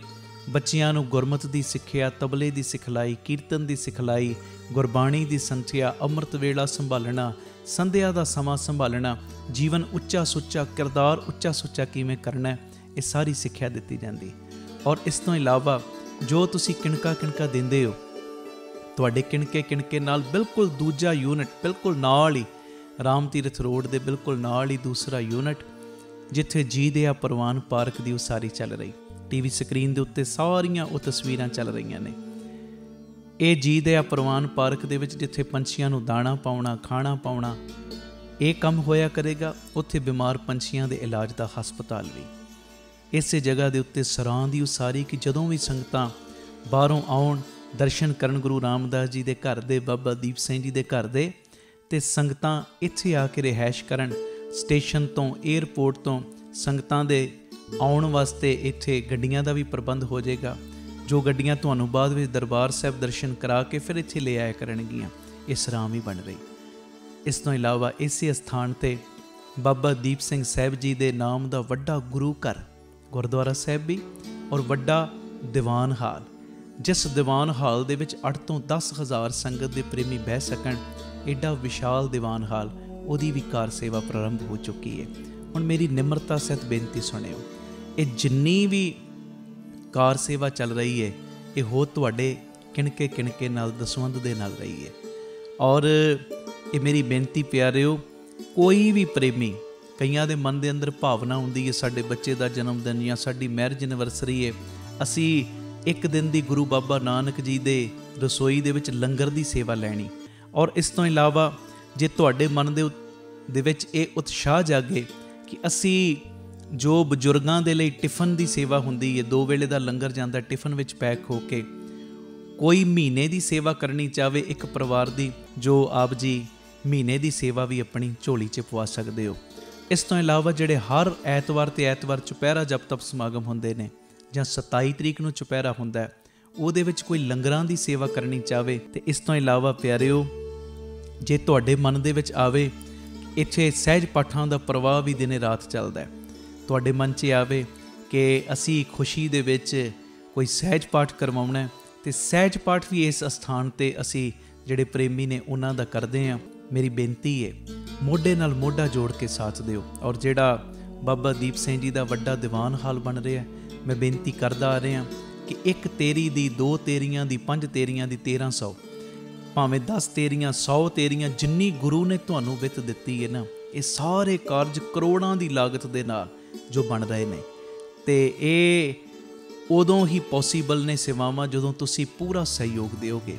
ਬੱਚਿਆਂ ਨੂੰ ਗੁਰਮਤਿ ਦੀ ਸਿੱਖਿਆ, ਤਬਲੇ ਦੀ ਸਿਖਲਾਈ, ਕੀਰਤਨ ਦੀ ਸਿਖਲਾਈ, ਗੁਰਬਾਣੀ ਦੀ ਸੰਥਿਆ, ਅੰਮ੍ਰਿਤ ਵੇਲਾ ਸੰਭਾਲਣਾ, ਸੰਧਿਆ ਦਾ ਸਮਾਂ ਸੰਭਾਲਣਾ, ਜੀਵਨ ਉੱਚਾ ਸੁੱਚਾ, ਕਿਰਦਾਰ ਉੱਚਾ ਸੁੱਚਾ ਕਿਵੇਂ ਕਰਨਾ, ਇਹ ਸਾਰੀ ਸਿੱਖਿਆ ਦਿੱਤੀ ਜਾਂਦੀ। ਔਰ ਇਸ ਤੋਂ ਇਲਾਵਾ ਜੋ ਤੁਸੀਂ ਕਿਣਕਾ ਕਿਣਕਾ ਦਿੰਦੇ ਹੋ, ਤੁਹਾਡੇ ਕਿਣਕੇ ਕਿਣਕੇ ਨਾਲ ਬਿਲਕੁਲ ਦੂਜਾ ਯੂਨਿਟ, ਬਿਲਕੁਲ ਨਾਲ ਹੀ ਰਾਮ ਤੀਰਥ ਰੋਡ ਦੇ ਬਿਲਕੁਲ ਨਾਲ ਹੀ ਦੂਸਰਾ ਯੂਨਿਟ, ਜਿੱਥੇ ਜੀ ਦਿਆ ਪ੍ਰਵਾਨ ਪਾਰਕ ਦੀ ਉਸਾਰੀ ਚੱਲ ਰਹੀ, ਟੀਵੀ ਸਕਰੀਨ ਦੇ ਉੱਤੇ ਸਾਰੀਆਂ ਉਹ ਤਸਵੀਰਾਂ ਚੱਲ ਰਹੀਆਂ ਨੇ। ਇਹ ਜੀ ਦਿਆ ਪ੍ਰਵਾਨ ਪਾਰਕ ਦੇ ਵਿੱਚ ਜਿੱਥੇ ਪੰਛੀਆਂ ਨੂੰ ਦਾਣਾ ਪਾਉਣਾ, ਖਾਣਾ ਪਾਉਣਾ, ਇਹ ਕੰਮ ਹੋਇਆ ਕਰੇਗਾ। ਉੱਥੇ ਬਿਮਾਰ ਪੰਛੀਆਂ ਦੇ ਇਲਾਜ ਦਾ ਹਸਪਤਾਲ ਵੀ ਇਸੇ ਜਗ੍ਹਾ ਦੇ ਉੱਤੇ ਸਰਾਂ ਦੀ ਉਸਾਰੀ, ਕਿ ਜਦੋਂ ਵੀ ਸੰਗਤਾਂ ਬਾਹਰੋਂ ਆਉਣ, ਦਰਸ਼ਨ ਕਰਨ ਗੁਰੂ ਰਾਮਦਾਸ ਜੀ ਦੇ ਘਰ ਦੇ, ਬਾਬਾ ਦੀਪ ਸਿੰਘ ਜੀ ਦੇ ਘਰ ਦੇ, ਤੇ ਸੰਗਤਾਂ ਇੱਥੇ ਆ ਕੇ ਰਿਹਾਇਸ਼ ਕਰਨ। ਸਟੇਸ਼ਨ ਤੋਂ, ਏਅਰਪੋਰਟ ਤੋਂ ਸੰਗਤਾਂ ਦੇ ਆਉਣ ਵਾਸਤੇ ਇੱਥੇ ਗੱਡੀਆਂ ਦਾ ਵੀ ਪ੍ਰਬੰਧ ਹੋ ਜਾਏਗਾ, ਜੋ ਗੱਡੀਆਂ ਤੁਹਾਨੂੰ ਬਾਅਦ ਵਿੱਚ ਦਰਬਾਰ ਸਾਹਿਬ ਦਰਸ਼ਨ ਕਰਾ ਕੇ ਫਿਰ ਇੱਥੇ ਲੈ ਆਇਆ ਕਰਨਗੀਆਂ। ਇਹ ਸਰਾਂ ਵੀ ਬਣ ਰਹੀ। ਇਸ ਤੋਂ ਇਲਾਵਾ ਇਸੇ ਸਥਾਨ 'ਤੇ ਬਾਬਾ ਦੀਪ ਸਿੰਘ ਸਾਹਿਬ ਜੀ ਦੇ ਨਾਮ ਦਾ ਵੱਡਾ ਗੁਰੂ ਘਰ, ਗੁਰਦੁਆਰਾ ਸਾਹਿਬ ਵੀ, ਔਰ ਵੱਡਾ ਦੀਵਾਨ ਹਾਲ, ਜਿਸ ਦੀਵਾਨ ਹਾਲ ਦੇ ਵਿੱਚ 8 ਤੋਂ 10,000 ਸੰਗਤ ਦੇ ਪ੍ਰੇਮੀ ਬਹਿ ਸਕਣ, ਐਡਾ ਵਿਸ਼ਾਲ ਦੀਵਾਨ ਹਾਲ, ਉਹਦੀ ਵੀ ਕਾਰ ਸੇਵਾ ਪ੍ਰਾਰੰਭ ਹੋ ਚੁੱਕੀ ਹੈ। ਹੁਣ ਮੇਰੀ ਨਿਮਰਤਾ ਸਹਿਤ ਬੇਨਤੀ ਸੁਣਿਓ, ਇਹ ਜਿੰਨੀ ਵੀ ਕਾਰ ਸੇਵਾ ਚੱਲ ਰਹੀ ਹੈ, ਇਹ ਹੋ ਤੁਹਾਡੇ ਕਿਣਕੇ ਕਿਣਕੇ ਨਾਲ, ਦਸਵੰਧ ਦੇ ਨਾਲ ਰਹੀ ਹੈ। ਔਰ ਇਹ ਮੇਰੀ ਬੇਨਤੀ ਪਿਆਰਿਓ, ਕੋਈ ਵੀ ਪ੍ਰੇਮੀ, ਕਈਆਂ ਦੇ ਮਨ ਦੇ ਅੰਦਰ ਭਾਵਨਾ ਹੁੰਦੀ ਹੈ, ਸਾਡੇ ਬੱਚੇ ਦਾ ਜਨਮ ਦਿਨ ਜਾਂ ਸਾਡੀ ਮੈਰਿਜ ਐਨਵਰਸਰੀ ਹੈ, ਅਸੀਂ ਇੱਕ ਦਿਨ ਦੀ ਗੁਰੂ ਬਾਬਾ ਨਾਨਕ ਜੀ ਦੇ ਰਸੋਈ ਦੇ ਵਿੱਚ ਲੰਗਰ ਦੀ ਸੇਵਾ ਲੈਣੀ। ਔਰ ਇਸ ਤੋਂ ਇਲਾਵਾ ਜੇ ਤੁਹਾਡੇ ਮਨ ਦੇ ਵਿੱਚ ਇਹ ਉਤਸ਼ਾਹ ਜਾਗੇ ਕਿ ਅਸੀਂ ਜੋ ਬਜ਼ੁਰਗਾਂ ਦੇ ਲਈ ਟਿਫਨ ਦੀ ਸੇਵਾ ਹੁੰਦੀ ਹੈ, 2 ਵੇਲੇ ਦਾ ਲੰਗਰ ਜਾਂਦਾ ਟਿਫਨ ਵਿੱਚ ਪੈਕ ਹੋ ਕੇ, ਕੋਈ ਮਹੀਨੇ ਦੀ ਸੇਵਾ ਕਰਨੀ ਚਾਹਵੇ ਇੱਕ ਪਰਿਵਾਰ ਦੀ, ਜੋ ਆਪ ਜੀ ਮਹੀਨੇ ਦੀ ਸੇਵਾ ਵੀ ਆਪਣੀ ਝੋਲੀ 'ਚ ਪਵਾ ਸਕਦੇ ਹੋ। ਇਸ ਤੋਂ ਇਲਾਵਾ ਜਿਹੜੇ ਹਰ ਐਤਵਾਰ ਤੇ ਐਤਵਾਰ ਚੁਪਹਿਰਾ ਜਪ ਤਪ ਸਮਾਗਮ ਹੁੰਦੇ ਨੇ, ਜਾਂ 27 ਤਰੀਕ ਨੂੰ ਚੁਪਹਿਰਾ ਹੁੰਦਾ, ਉਹਦੇ ਵਿੱਚ ਕੋਈ ਲੰਗਰਾਂ ਦੀ ਸੇਵਾ ਕਰਨੀ ਚਾਹਵੇ। ਤੇ ਇਸ ਤੋਂ ਇਲਾਵਾ ਪਿਆਰਿਓ, ਜੇ ਤੁਹਾਡੇ ਮਨ ਦੇ ਵਿੱਚ ਆਵੇ, ਇੱਥੇ ਸਹਿਜ ਪਾਠਾਂ ਦਾ ਪ੍ਰਵਾਹ ਵੀ ਦਿਨੇ ਰਾਤ ਚੱਲਦਾ ਹੈ, ਤੁਹਾਡੇ ਮਨ 'ਚ ਆਵੇ ਕਿ ਅਸੀਂ ਖੁਸ਼ੀ ਦੇ ਵਿੱਚ ਕੋਈ ਸਹਿਜ ਪਾਠ ਕਰਵਾਉਣਾ, ਤੇ ਸਹਿਜ ਪਾਠ ਵੀ ਇਸ ਅਸਥਾਨ 'ਤੇ ਅਸੀਂ ਜਿਹੜੇ ਪ੍ਰੇਮੀ ਨੇ ਉਹਨਾਂ ਦਾ ਕਰਦੇ ਹਾਂ। ਮੇਰੀ ਬੇਨਤੀ ਹੈ, ਮੋਢੇ ਨਾਲ ਮੋਢਾ ਜੋੜ ਕੇ ਸਾਥ ਦਿਓ। ਔਰ ਜਿਹੜਾ ਬਾਬਾ ਦੀਪ ਸਿੰਘ ਜੀ ਦਾ ਵੱਡਾ ਦੀਵਾਨ ਹਾਲ ਬਣ ਰਿਹਾ, ਮੈਂ ਬੇਨਤੀ ਕਰਦਾ ਆ ਰਿਹਾ ਕਿ 1 ਤੇਰੀ ਦੀ, 2 ਤੇਰੀਆਂ ਦੀ, 5 ਤੇਰੀਆਂ ਦੀ, 1300, ਭਾਵੇਂ 10 ਤੇਰੀਆਂ, 100 ਤੇਰੀਆਂ, ਜਿੰਨੀ ਗੁਰੂ ਨੇ ਤੁਹਾਨੂੰ ਵਿੱਤ ਦਿੱਤੀ ਹੈ ਨਾ, ਇਹ ਸਾਰੇ ਕਾਰਜ ਕਰੋੜਾਂ ਦੀ ਲਾਗਤ ਦੇ ਨਾਲ ਜੋ ਬਣ ਰਹੇ ਨੇ, ਤੇ ਇਹ ਉਦੋਂ ਹੀ ਪੋਸੀਬਲ ਨੇ ਸੇਵਾਵਾਂ ਜਦੋਂ ਤੁਸੀਂ ਪੂਰਾ ਸਹਿਯੋਗ ਦਿਓਗੇ।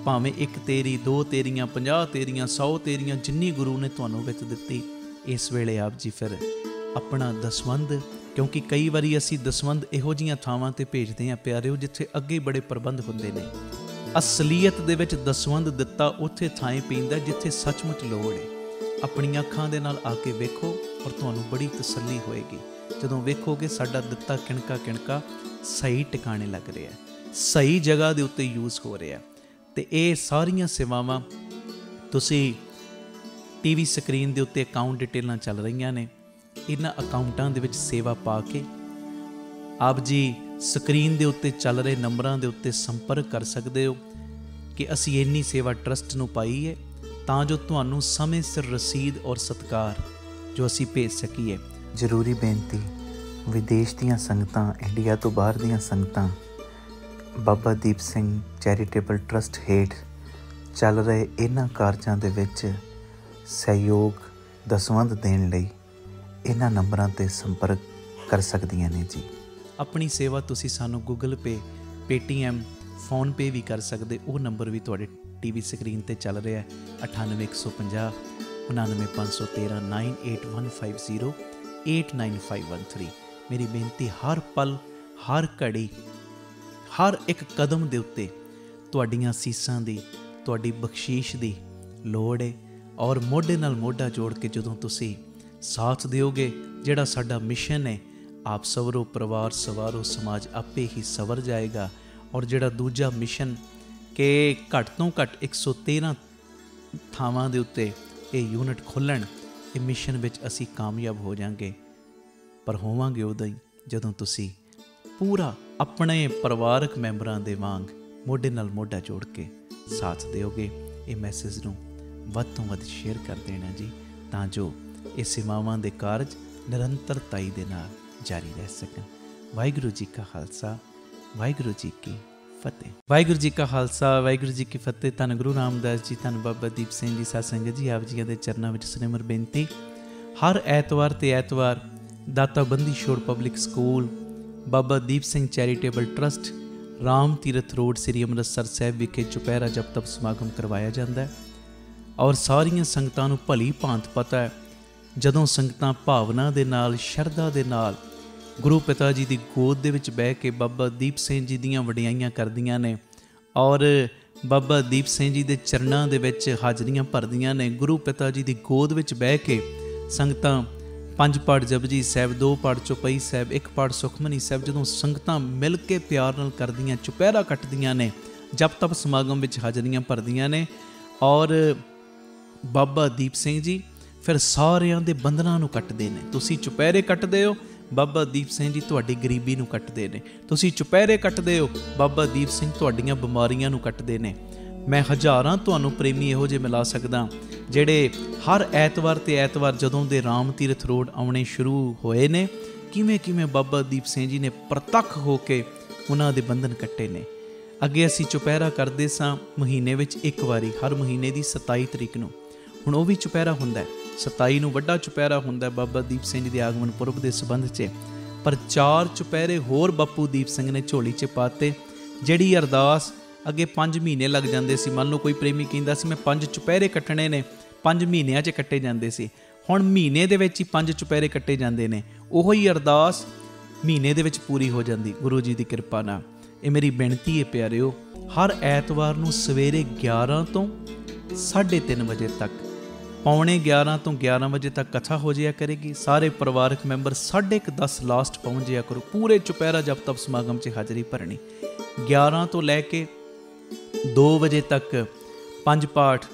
ਭਾਵੇਂ 1 ਤੇਰੀ, 2 ਤੇਰੀਆਂ, 50 ਤੇਰੀਆਂ, 100 ਤੇਰੀਆਂ, ਜਿੰਨੀ ਗੁਰੂ ਨੇ ਤੁਹਾਨੂੰ ਵਿੱਤ ਦਿੱਤੀ, ਇਸ ਵੇਲੇ ਆਪ ਜੀ ਫਿਰ ਆਪਣਾ ਦਸਵੰਧ, ਕਿਉਂਕਿ ਕਈ ਵਾਰੀ ਅਸੀਂ ਦਸਵੰਧ ਇਹੋ ਜਿਹੀਆਂ ਥਾਵਾਂ 'ਤੇ ਭੇਜਦੇ ਹਾਂ ਪਿਆਰਿਓ, ਜਿੱਥੇ ਅੱਗੇ ਬੜੇ ਪ੍ਰਬੰਧ ਹੁੰਦੇ ਨੇ, ਅਸਲੀਅਤ ਦੇ ਵਿੱਚ ਦਸਵੰਧ ਦਿੱਤਾ ਉੱਥੇ ਥਾਂ ਪੈਂਦਾ ਜਿੱਥੇ ਸੱਚਮੁੱਚ ਲੋੜ ਹੈ। ਆਪਣੀਆਂ ਅੱਖਾਂ ਦੇ ਨਾਲ ਆ ਕੇ ਵੇਖੋ ਔਰ ਤੁਹਾਨੂੰ ਬੜੀ ਤਸੱਲੀ ਹੋਏਗੀ ਜਦੋਂ ਵੇਖੋਗੇ ਸਾਡਾ ਦਿੱਤਾ ਕਿਣਕਾ ਕਿਣਕਾ ਸਹੀ ਟਿਕਾਣੇ ਲੱਗ ਰਿਹਾ, ਸਹੀ ਜਗ੍ਹਾ ਦੇ ਉੱਤੇ ਯੂਜ਼ ਹੋ ਰਿਹਾ। ਤੇ ਇਹ ਸਾਰੀਆਂ ਸੇਵਾਵਾਂ ਤੁਸੀਂ ਟੀਵੀ ਸਕਰੀਨ ਦੇ ਉੱਤੇ ਅਕਾਊਂਟ ਡਿਟੇਲਾਂ ਚੱਲ ਰਹੀਆਂ ਨੇ, ਇਹਨਾਂ ਅਕਾਊਂਟਾਂ ਦੇ ਵਿੱਚ ਸੇਵਾ ਪਾ ਕੇ ਆਪ ਜੀ ਸਕਰੀਨ ਦੇ ਉੱਤੇ ਚੱਲ ਰਹੇ ਨੰਬਰਾਂ ਦੇ ਉੱਤੇ ਸੰਪਰਕ ਕਰ ਸਕਦੇ ਹੋ ਕਿ ਅਸੀਂ ਇੰਨੀ ਸੇਵਾ ਟਰਸਟ ਨੂੰ ਪਾਈ ਹੈ ਤਾਂ ਜੋ ਤੁਹਾਨੂੰ ਸਮੇਂ ਸਿਰ ਰਸੀਦ ਔਰ ਸਤਿਕਾਰ ਜੋ ਅਸੀਂ ਭੇਜ ਸਕੀਏ। ਜ਼ਰੂਰੀ ਬੇਨਤੀ, ਵਿਦੇਸ਼ ਦੀਆਂ ਸੰਗਤਾਂ, ਇੰਡੀਆ ਤੋਂ ਬਾਹਰ ਦੀਆਂ ਸੰਗਤਾਂ ਬਾਬਾ ਦੀਪ ਸਿੰਘ ਚੈਰੀਟੇਬਲ ਟਰਸਟ ਹੇਠ ਚੱਲ ਰਹੇ ਇਹਨਾਂ ਕਾਰਜਾਂ ਦੇ ਵਿੱਚ ਸਹਿਯੋਗ ਦਸਵੰਧ ਦੇਣ ਲਈ ਇਹਨਾਂ ਨੰਬਰਾਂ 'ਤੇ ਸੰਪਰਕ ਕਰ ਸਕਦੀਆਂ ਨੇ ਜੀ। ਆਪਣੀ ਸੇਵਾ ਤੁਸੀਂ ਸਾਨੂੰ ਗੂਗਲ ਪੇ, ਪੇਟੀਐਮ, ਫੋਨਪੇ ਵੀ ਕਰ ਸਕਦੇ। ਉਹ ਨੰਬਰ ਵੀ ਤੁਹਾਡੇ ਟੀਵੀ ਸਕਰੀਨ ਤੇ ਚੱਲ ਰਿਹਾ ਹੈ 9815 99513 98150 89513। ਮੇਰੀ ਬੇਨਤੀ, ਹਰ ਪਲ, ਹਰ ਘੜੀ, ਹਰ ਇੱਕ ਕਦਮ ਦੇ ਉੱਤੇ ਤੁਹਾਡੀਆਂ ਸੀਸਾਂ ਦੀ, ਤੁਹਾਡੀ ਬਖਸ਼ੀਸ਼ ਦੀ ਲੋੜ ਹੈ। ਔਰ ਮੋਢੇ ਨਾਲ ਮੋਢਾ ਜੋੜ ਕੇ ਜਦੋਂ ਤੁਸੀਂ ਸਾਥ ਦਿਓਗੇ, ਜਿਹੜਾ ਸਾਡਾ ਮਿਸ਼ਨ ਹੈ, ਆਪ ਸਵਰੋ ਪਰਿਵਾਰ ਸਵਾਰੋ ਸਮਾਜ ਆਪੇ ਹੀ ਸਵਰ ਜਾਏਗਾ। ਔਰ ਜਿਹੜਾ ਦੂਜਾ ਮਿਸ਼ਨ ਕਿ ਘੱਟ ਤੋਂ ਘੱਟ 113 ਥਾਵਾਂ ਦੇ ਉੱਤੇ ਇਹ ਯੂਨਿਟ ਖੋਲ੍ਹਣ, ਇਹ ਮਿਸ਼ਨ ਵਿੱਚ ਅਸੀਂ ਕਾਮਯਾਬ ਹੋ ਜਾਵਾਂਗੇ। ਪਰ ਹੋਵਾਂਗੇ ਉਦੋਂ ਹੀ ਜਦੋਂ ਤੁਸੀਂ ਪੂਰਾ ਆਪਣੇ ਪਰਿਵਾਰਕ ਮੈਂਬਰਾਂ ਦੇ ਵਾਂਗ ਮੋਢੇ ਨਾਲ ਮੋਢਾ ਜੋੜ ਕੇ ਸਾਥ ਦਿਓਗੇ। ਇਹ ਮੈਸੇਜ ਨੂੰ ਵੱਧ ਤੋਂ ਵੱਧ ਸ਼ੇਅਰ ਕਰ ਦੇਣਾ ਜੀ, ਤਾਂ ਜੋ ਇਹ ਸੇਵਾਵਾਂ ਦੇ ਕਾਰਜ ਨਿਰੰਤਰਤਾਈ ਦੇ ਨਾਲ ਜਾਰੀ ਰਹਿ ਸਕਣ। ਵਾਹਿਗੁਰੂ ਜੀ ਕਾ ਖਾਲਸਾ, ਵਾਹਿਗੁਰੂ ਜੀ ਕੀ ਫਤਿਹ। ਵਾਹਿਗੁਰੂ ਜੀ ਕਾ ਖਾਲਸਾ, ਵਾਹਿਗੁਰੂ ਜੀ ਕੀ ਫਤਿਹ। ਧੰਨ ਗੁਰੂ ਰਾਮਦਾਸ ਜੀ, ਧੰਨ ਬਾਬਾ ਦੀਪ ਸਿੰਘ ਜੀ, ਸਾਧ ਸੰਗਤ ਜੀ, ਆਪ ਜੀਆਂ ਦੇ ਚਰਨਾਂ ਵਿੱਚ ਸਿਮਰ ਬੇਨਤੀ। ਹਰ ਐਤਵਾਰ ਤੇ ਐਤਵਾਰ ਦਾਤਾ Bandi Chhor public school, Baba Deep Singh charitable trust, Ram Tirath road, ਸ੍ਰੀ ਅੰਮ੍ਰਿਤਸਰ ਸਾਹਿਬ ਵਿਖੇ ਚੁਪਹਿਰਾ ਜਪ ਤਪ ਸਮਾਗਮ ਕਰਵਾਇਆ ਜਾਂਦਾ ਹੈ। ਔਰ ਸਾਰੀਆਂ ਸੰਗਤਾਂ ਨੂੰ ਭਲੀ ਭਾਂਤ ਪਤਾ ਹੈ, ਜਦੋਂ ਸੰਗਤਾਂ ਭਾਵਨਾ ਦੇ ਨਾਲ, ਸ਼ਰਧਾ ਦੇ ਨਾਲ ਗੁਰੂ ਪਿਤਾ ਜੀ ਦੀ ਗੋਦ ਦੇ ਵਿੱਚ ਬਹਿ ਕੇ ਬਾਬਾ ਦੀਪ ਸਿੰਘ ਜੀ ਦੀਆਂ ਵਡਿਆਈਆਂ ਕਰਦੀਆਂ ਨੇ ਔਰ ਬਾਬਾ ਦੀਪ ਸਿੰਘ ਜੀ ਦੇ ਚਰਨਾਂ ਦੇ ਵਿੱਚ ਹਾਜ਼ਰੀਆਂ ਭਰਦੀਆਂ ਨੇ, ਗੁਰੂ ਪਿਤਾ ਜੀ ਦੀ ਗੋਦ ਵਿੱਚ ਬਹਿ ਕੇ ਸੰਗਤਾਂ 5 ਪਾਠ ਜਪਜੀ ਸਾਹਿਬ, 2 ਪਾਠ ਚੌਪਈ ਸਾਹਿਬ, 1 ਪਾਠ ਸੁਖਮਨੀ ਸਾਹਿਬ, ਜਦੋਂ ਸੰਗਤਾਂ ਮਿਲ ਕੇ ਪਿਆਰ ਨਾਲ ਕਰਦੀਆਂ, ਚੁਪਹਿਰਾ ਕੱਟਦੀਆਂ ਨੇ, ਜਪ ਤਪ ਸਮਾਗਮ ਵਿੱਚ ਹਾਜ਼ਰੀਆਂ ਭਰਦੀਆਂ ਨੇ। ਔਰ ਬਾਬਾ ਦੀਪ ਸਿੰਘ ਜੀ ਫਿਰ ਸਾਰਿਆਂ ਦੇ ਬੰਧਨਾਂ ਨੂੰ ਕੱਟਦੇ ਨੇ। ਤੁਸੀਂ ਚੁਪਹਿਰੇ ਕੱਟਦੇ ਹੋ, ਬਾਬਾ ਦੀਪ ਸਿੰਘ ਜੀ ਤੁਹਾਡੀ ਗਰੀਬੀ ਨੂੰ ਕੱਟਦੇ ਨੇ। ਤੁਸੀਂ ਚੁਪਹਿਰੇ ਕੱਟਦੇ ਹੋ, ਬਾਬਾ ਦੀਪ ਸਿੰਘ ਤੁਹਾਡੀਆਂ ਬਿਮਾਰੀਆਂ ਨੂੰ ਕੱਟਦੇ ਨੇ। ਮੈਂ ਹਜ਼ਾਰਾਂ ਤੁਹਾਨੂੰ ਪ੍ਰੇਮੀ ਇਹੋ ਜਿਹੇ ਮਿਲਾ ਸਕਦਾ ਜਿਹੜੇ ਹਰ ਐਤਵਾਰ ਤੇ ਐਤਵਾਰ ਜਦੋਂ ਦੇ ਰਾਮ ਤੀਰਥ ਰੋਡ ਆਉਣੇ ਸ਼ੁਰੂ ਹੋਏ ਨੇ, ਕਿਵੇਂ ਕਿਵੇਂ ਬਾਬਾ ਦੀਪ ਸਿੰਘ ਜੀ ਨੇ ਪ੍ਰਤੱਖ ਹੋ ਕੇ ਉਹਨਾਂ ਦੇ ਬੰਧਨ ਕੱਟੇ ਨੇ। ਅੱਗੇ ਅਸੀਂ ਚੁਪਹਿਰਾ ਕਰਦੇ ਸਾਂ ਮਹੀਨੇ ਵਿੱਚ ਇੱਕ ਵਾਰੀ, ਹਰ ਮਹੀਨੇ ਦੀ 27 ਤਰੀਕ ਨੂੰ। ਹੁਣ ਉਹ ਵੀ ਚੁਪਹਿਰਾ ਹੁੰਦਾ, 27 ਨੂੰ ਵੱਡਾ ਚੁਪਹਿਰਾ ਹੁੰਦਾ ਬਾਬਾ ਦੀਪ ਸਿੰਘ ਜੀ ਦੇ ਆਗਮਨ ਪੁਰਬ ਦੇ ਸੰਬੰਧ 'ਚ। ਪਰ 4 ਚੁਪਹਿਰੇ ਹੋਰ ਬਾਪੂ ਦੀਪ ਸਿੰਘ ਨੇ ਝੋਲੀ 'ਚ ਪਾਤੇ। ਜਿਹੜੀ ਅਰਦਾਸ ਅੱਗੇ 5 ਮਹੀਨੇ ਲੱਗ ਜਾਂਦੇ ਸੀ, ਮੰਨ ਲਓ ਕੋਈ ਪ੍ਰੇਮੀ ਕਹਿੰਦਾ ਸੀ ਮੈਂ 5 ਚੁਪਹਿਰੇ ਕੱਟਣੇ ਨੇ, 5 ਮਹੀਨਿਆਂ 'ਚ ਕੱਟੇ ਜਾਂਦੇ ਸੀ। ਹੁਣ ਮਹੀਨੇ ਦੇ ਵਿੱਚ ਹੀ 5 ਚੁਪਹਿਰੇ ਕੱਟੇ ਜਾਂਦੇ ਨੇ। ਉਹੋ ਹੀ ਅਰਦਾਸ ਮਹੀਨੇ ਦੇ ਵਿੱਚ ਪੂਰੀ ਹੋ ਜਾਂਦੀ ਗੁਰੂ ਜੀ ਦੀ ਕਿਰਪਾ ਨਾਲ। ਇਹ ਮੇਰੀ ਬੇਨਤੀ ਹੈ ਪਿਆਰਿਓ, ਹਰ ਐਤਵਾਰ ਨੂੰ ਸਵੇਰੇ 11 ਤੋਂ 3:30 ਵਜੇ ਤੱਕ, ਪੌਣੇ 11 ਤੋਂ 11 ਵਜੇ ਤੱਕ ਕਥਾ ਹੋ ਜਾਇਆ ਕਰੇਗੀ। ਸਾਰੇ ਪਰਿਵਾਰਕ ਮੈਂਬਰ 10:30 ਲਾਸਟ ਪਹੁੰਚ ਜਾਇਆ ਕਰੋ। ਪੂਰੇ ਚੁਪਹਿਰਾ ਜਪ ਤਪ ਸਮਾਗਮ 'ਚ ਹਾਜ਼ਰੀ ਭਰਨੀ। 11 ਤੋਂ ਲੈ ਕੇ 2 ਵਜੇ ਤੱਕ 5 ਪਾਠ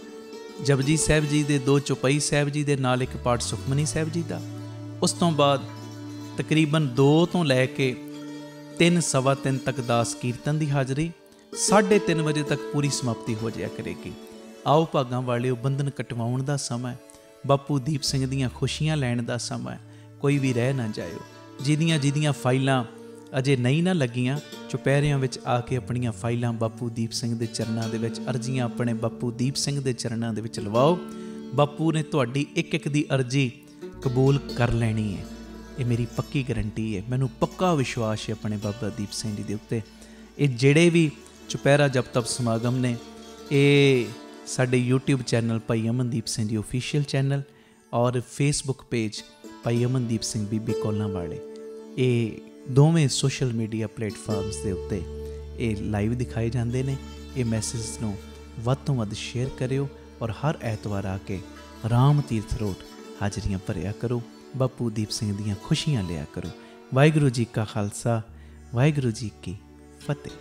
ਜਪਜੀ ਸਾਹਿਬ ਜੀ ਦੇ, 2 ਚੌਪਈ ਸਾਹਿਬ ਜੀ ਦੇ ਨਾਲ 1 ਪਾਠ ਸੁਖਮਨੀ ਸਾਹਿਬ ਜੀ ਦਾ। ਉਸ ਤੋਂ ਬਾਅਦ ਤਕਰੀਬਨ 2 ਤੋਂ ਲੈ ਕੇ 3, ਸਵਾ 3 ਤੱਕ ਦਾਸ ਕੀਰਤਨ ਦੀ ਹਾਜ਼ਰੀ। 3:30 ਵਜੇ ਤੱਕ ਪੂਰੀ ਸਮਾਪਤੀ ਹੋ ਜਾਇਆ ਕਰੇਗੀ। ਆਓ ਭਾਗਾਂ ਵਾਲਿਓ, ਬੰਧਨ ਕਟਵਾਉਣ ਦਾ ਸਮਾਂ, ਬਾਪੂ ਦੀਪ ਸਿੰਘ ਦੀਆਂ ਖੁਸ਼ੀਆਂ ਲੈਣ ਦਾ ਸਮਾਂ। ਕੋਈ ਵੀ ਰਹਿ ਨਾ ਜਾਇਓ। ਜਿਹਦੀਆਂ ਫਾਈਲਾਂ ਅਜੇ ਨਹੀਂ ਨਾ ਲੱਗੀਆਂ, ਚੁਪਹਿਰਿਆਂ ਵਿੱਚ ਆ ਕੇ ਆਪਣੀਆਂ ਫਾਈਲਾਂ ਬਾਪੂ ਦੀਪ ਸਿੰਘ ਦੇ ਚਰਨਾਂ ਦੇ ਵਿੱਚ, ਅਰਜ਼ੀਆਂ ਆਪਣੇ ਬਾਪੂ ਦੀਪ ਸਿੰਘ ਦੇ ਚਰਨਾਂ ਦੇ ਵਿੱਚ ਲਵਾਓ। ਬਾਪੂ ਨੇ ਤੁਹਾਡੀ ਇੱਕ ਇੱਕ ਦੀ ਅਰਜ਼ੀ ਕਬੂਲ ਕਰ ਲੈਣੀ ਹੈ। ਇਹ ਮੇਰੀ ਪੱਕੀ ਗਰੰਟੀ ਹੈ। ਮੈਨੂੰ ਪੱਕਾ ਵਿਸ਼ਵਾਸ ਹੈ ਆਪਣੇ ਬਾਬਾ ਦੀਪ ਸਿੰਘ ਜੀ ਦੇ ਉੱਤੇ। ਇਹ ਜਿਹੜੇ ਵੀ ਚੁਪਹਿਰਾ ਜਪ ਤਪ ਸਮਾਗਮ ਨੇ, ਇਹ ਸਾਡੇ YouTube ਚੈਨਲ ਭਾਈ ਅਮਨਦੀਪ ਸਿੰਘ ਜੀ ਓਫੀਸ਼ੀਅਲ ਚੈਨਲ ਔਰ ਫੇਸਬੁੱਕ ਪੇਜ ਭਾਈ ਅਮਨਦੀਪ ਸਿੰਘ ਬੀਬੀ ਕੋਲਾਂ ਵਾਲੇ, ਇਹ ਦੋਵੇਂ ਸੋਸ਼ਲ ਮੀਡੀਆ ਪਲੇਟਫਾਰਮਸ ਦੇ ਉੱਤੇ ਇਹ ਲਾਈਵ ਦਿਖਾਏ ਜਾਂਦੇ ਨੇ। ਇਹ ਮੈਸੇਜ ਨੂੰ ਵੱਧ ਤੋਂ ਵੱਧ ਸ਼ੇਅਰ ਕਰਿਓ ਔਰ ਹਰ ਐਤਵਾਰ ਆ ਕੇ ਰਾਮ ਤੀਰਥ ਰੋਡ ਹਾਜ਼ਰੀਆਂ ਭਰਿਆ ਕਰੋ। ਬਾਪੂ ਦੀਪ ਸਿੰਘ ਦੀਆਂ ਖੁਸ਼ੀਆਂ ਲਿਆ ਕਰੋ। ਵਾਹਿਗੁਰੂ ਜੀ ਕਾ ਖਾਲਸਾ, ਵਾਹਿਗੁਰੂ ਜੀ ਕੀ ਫਤਿਹ।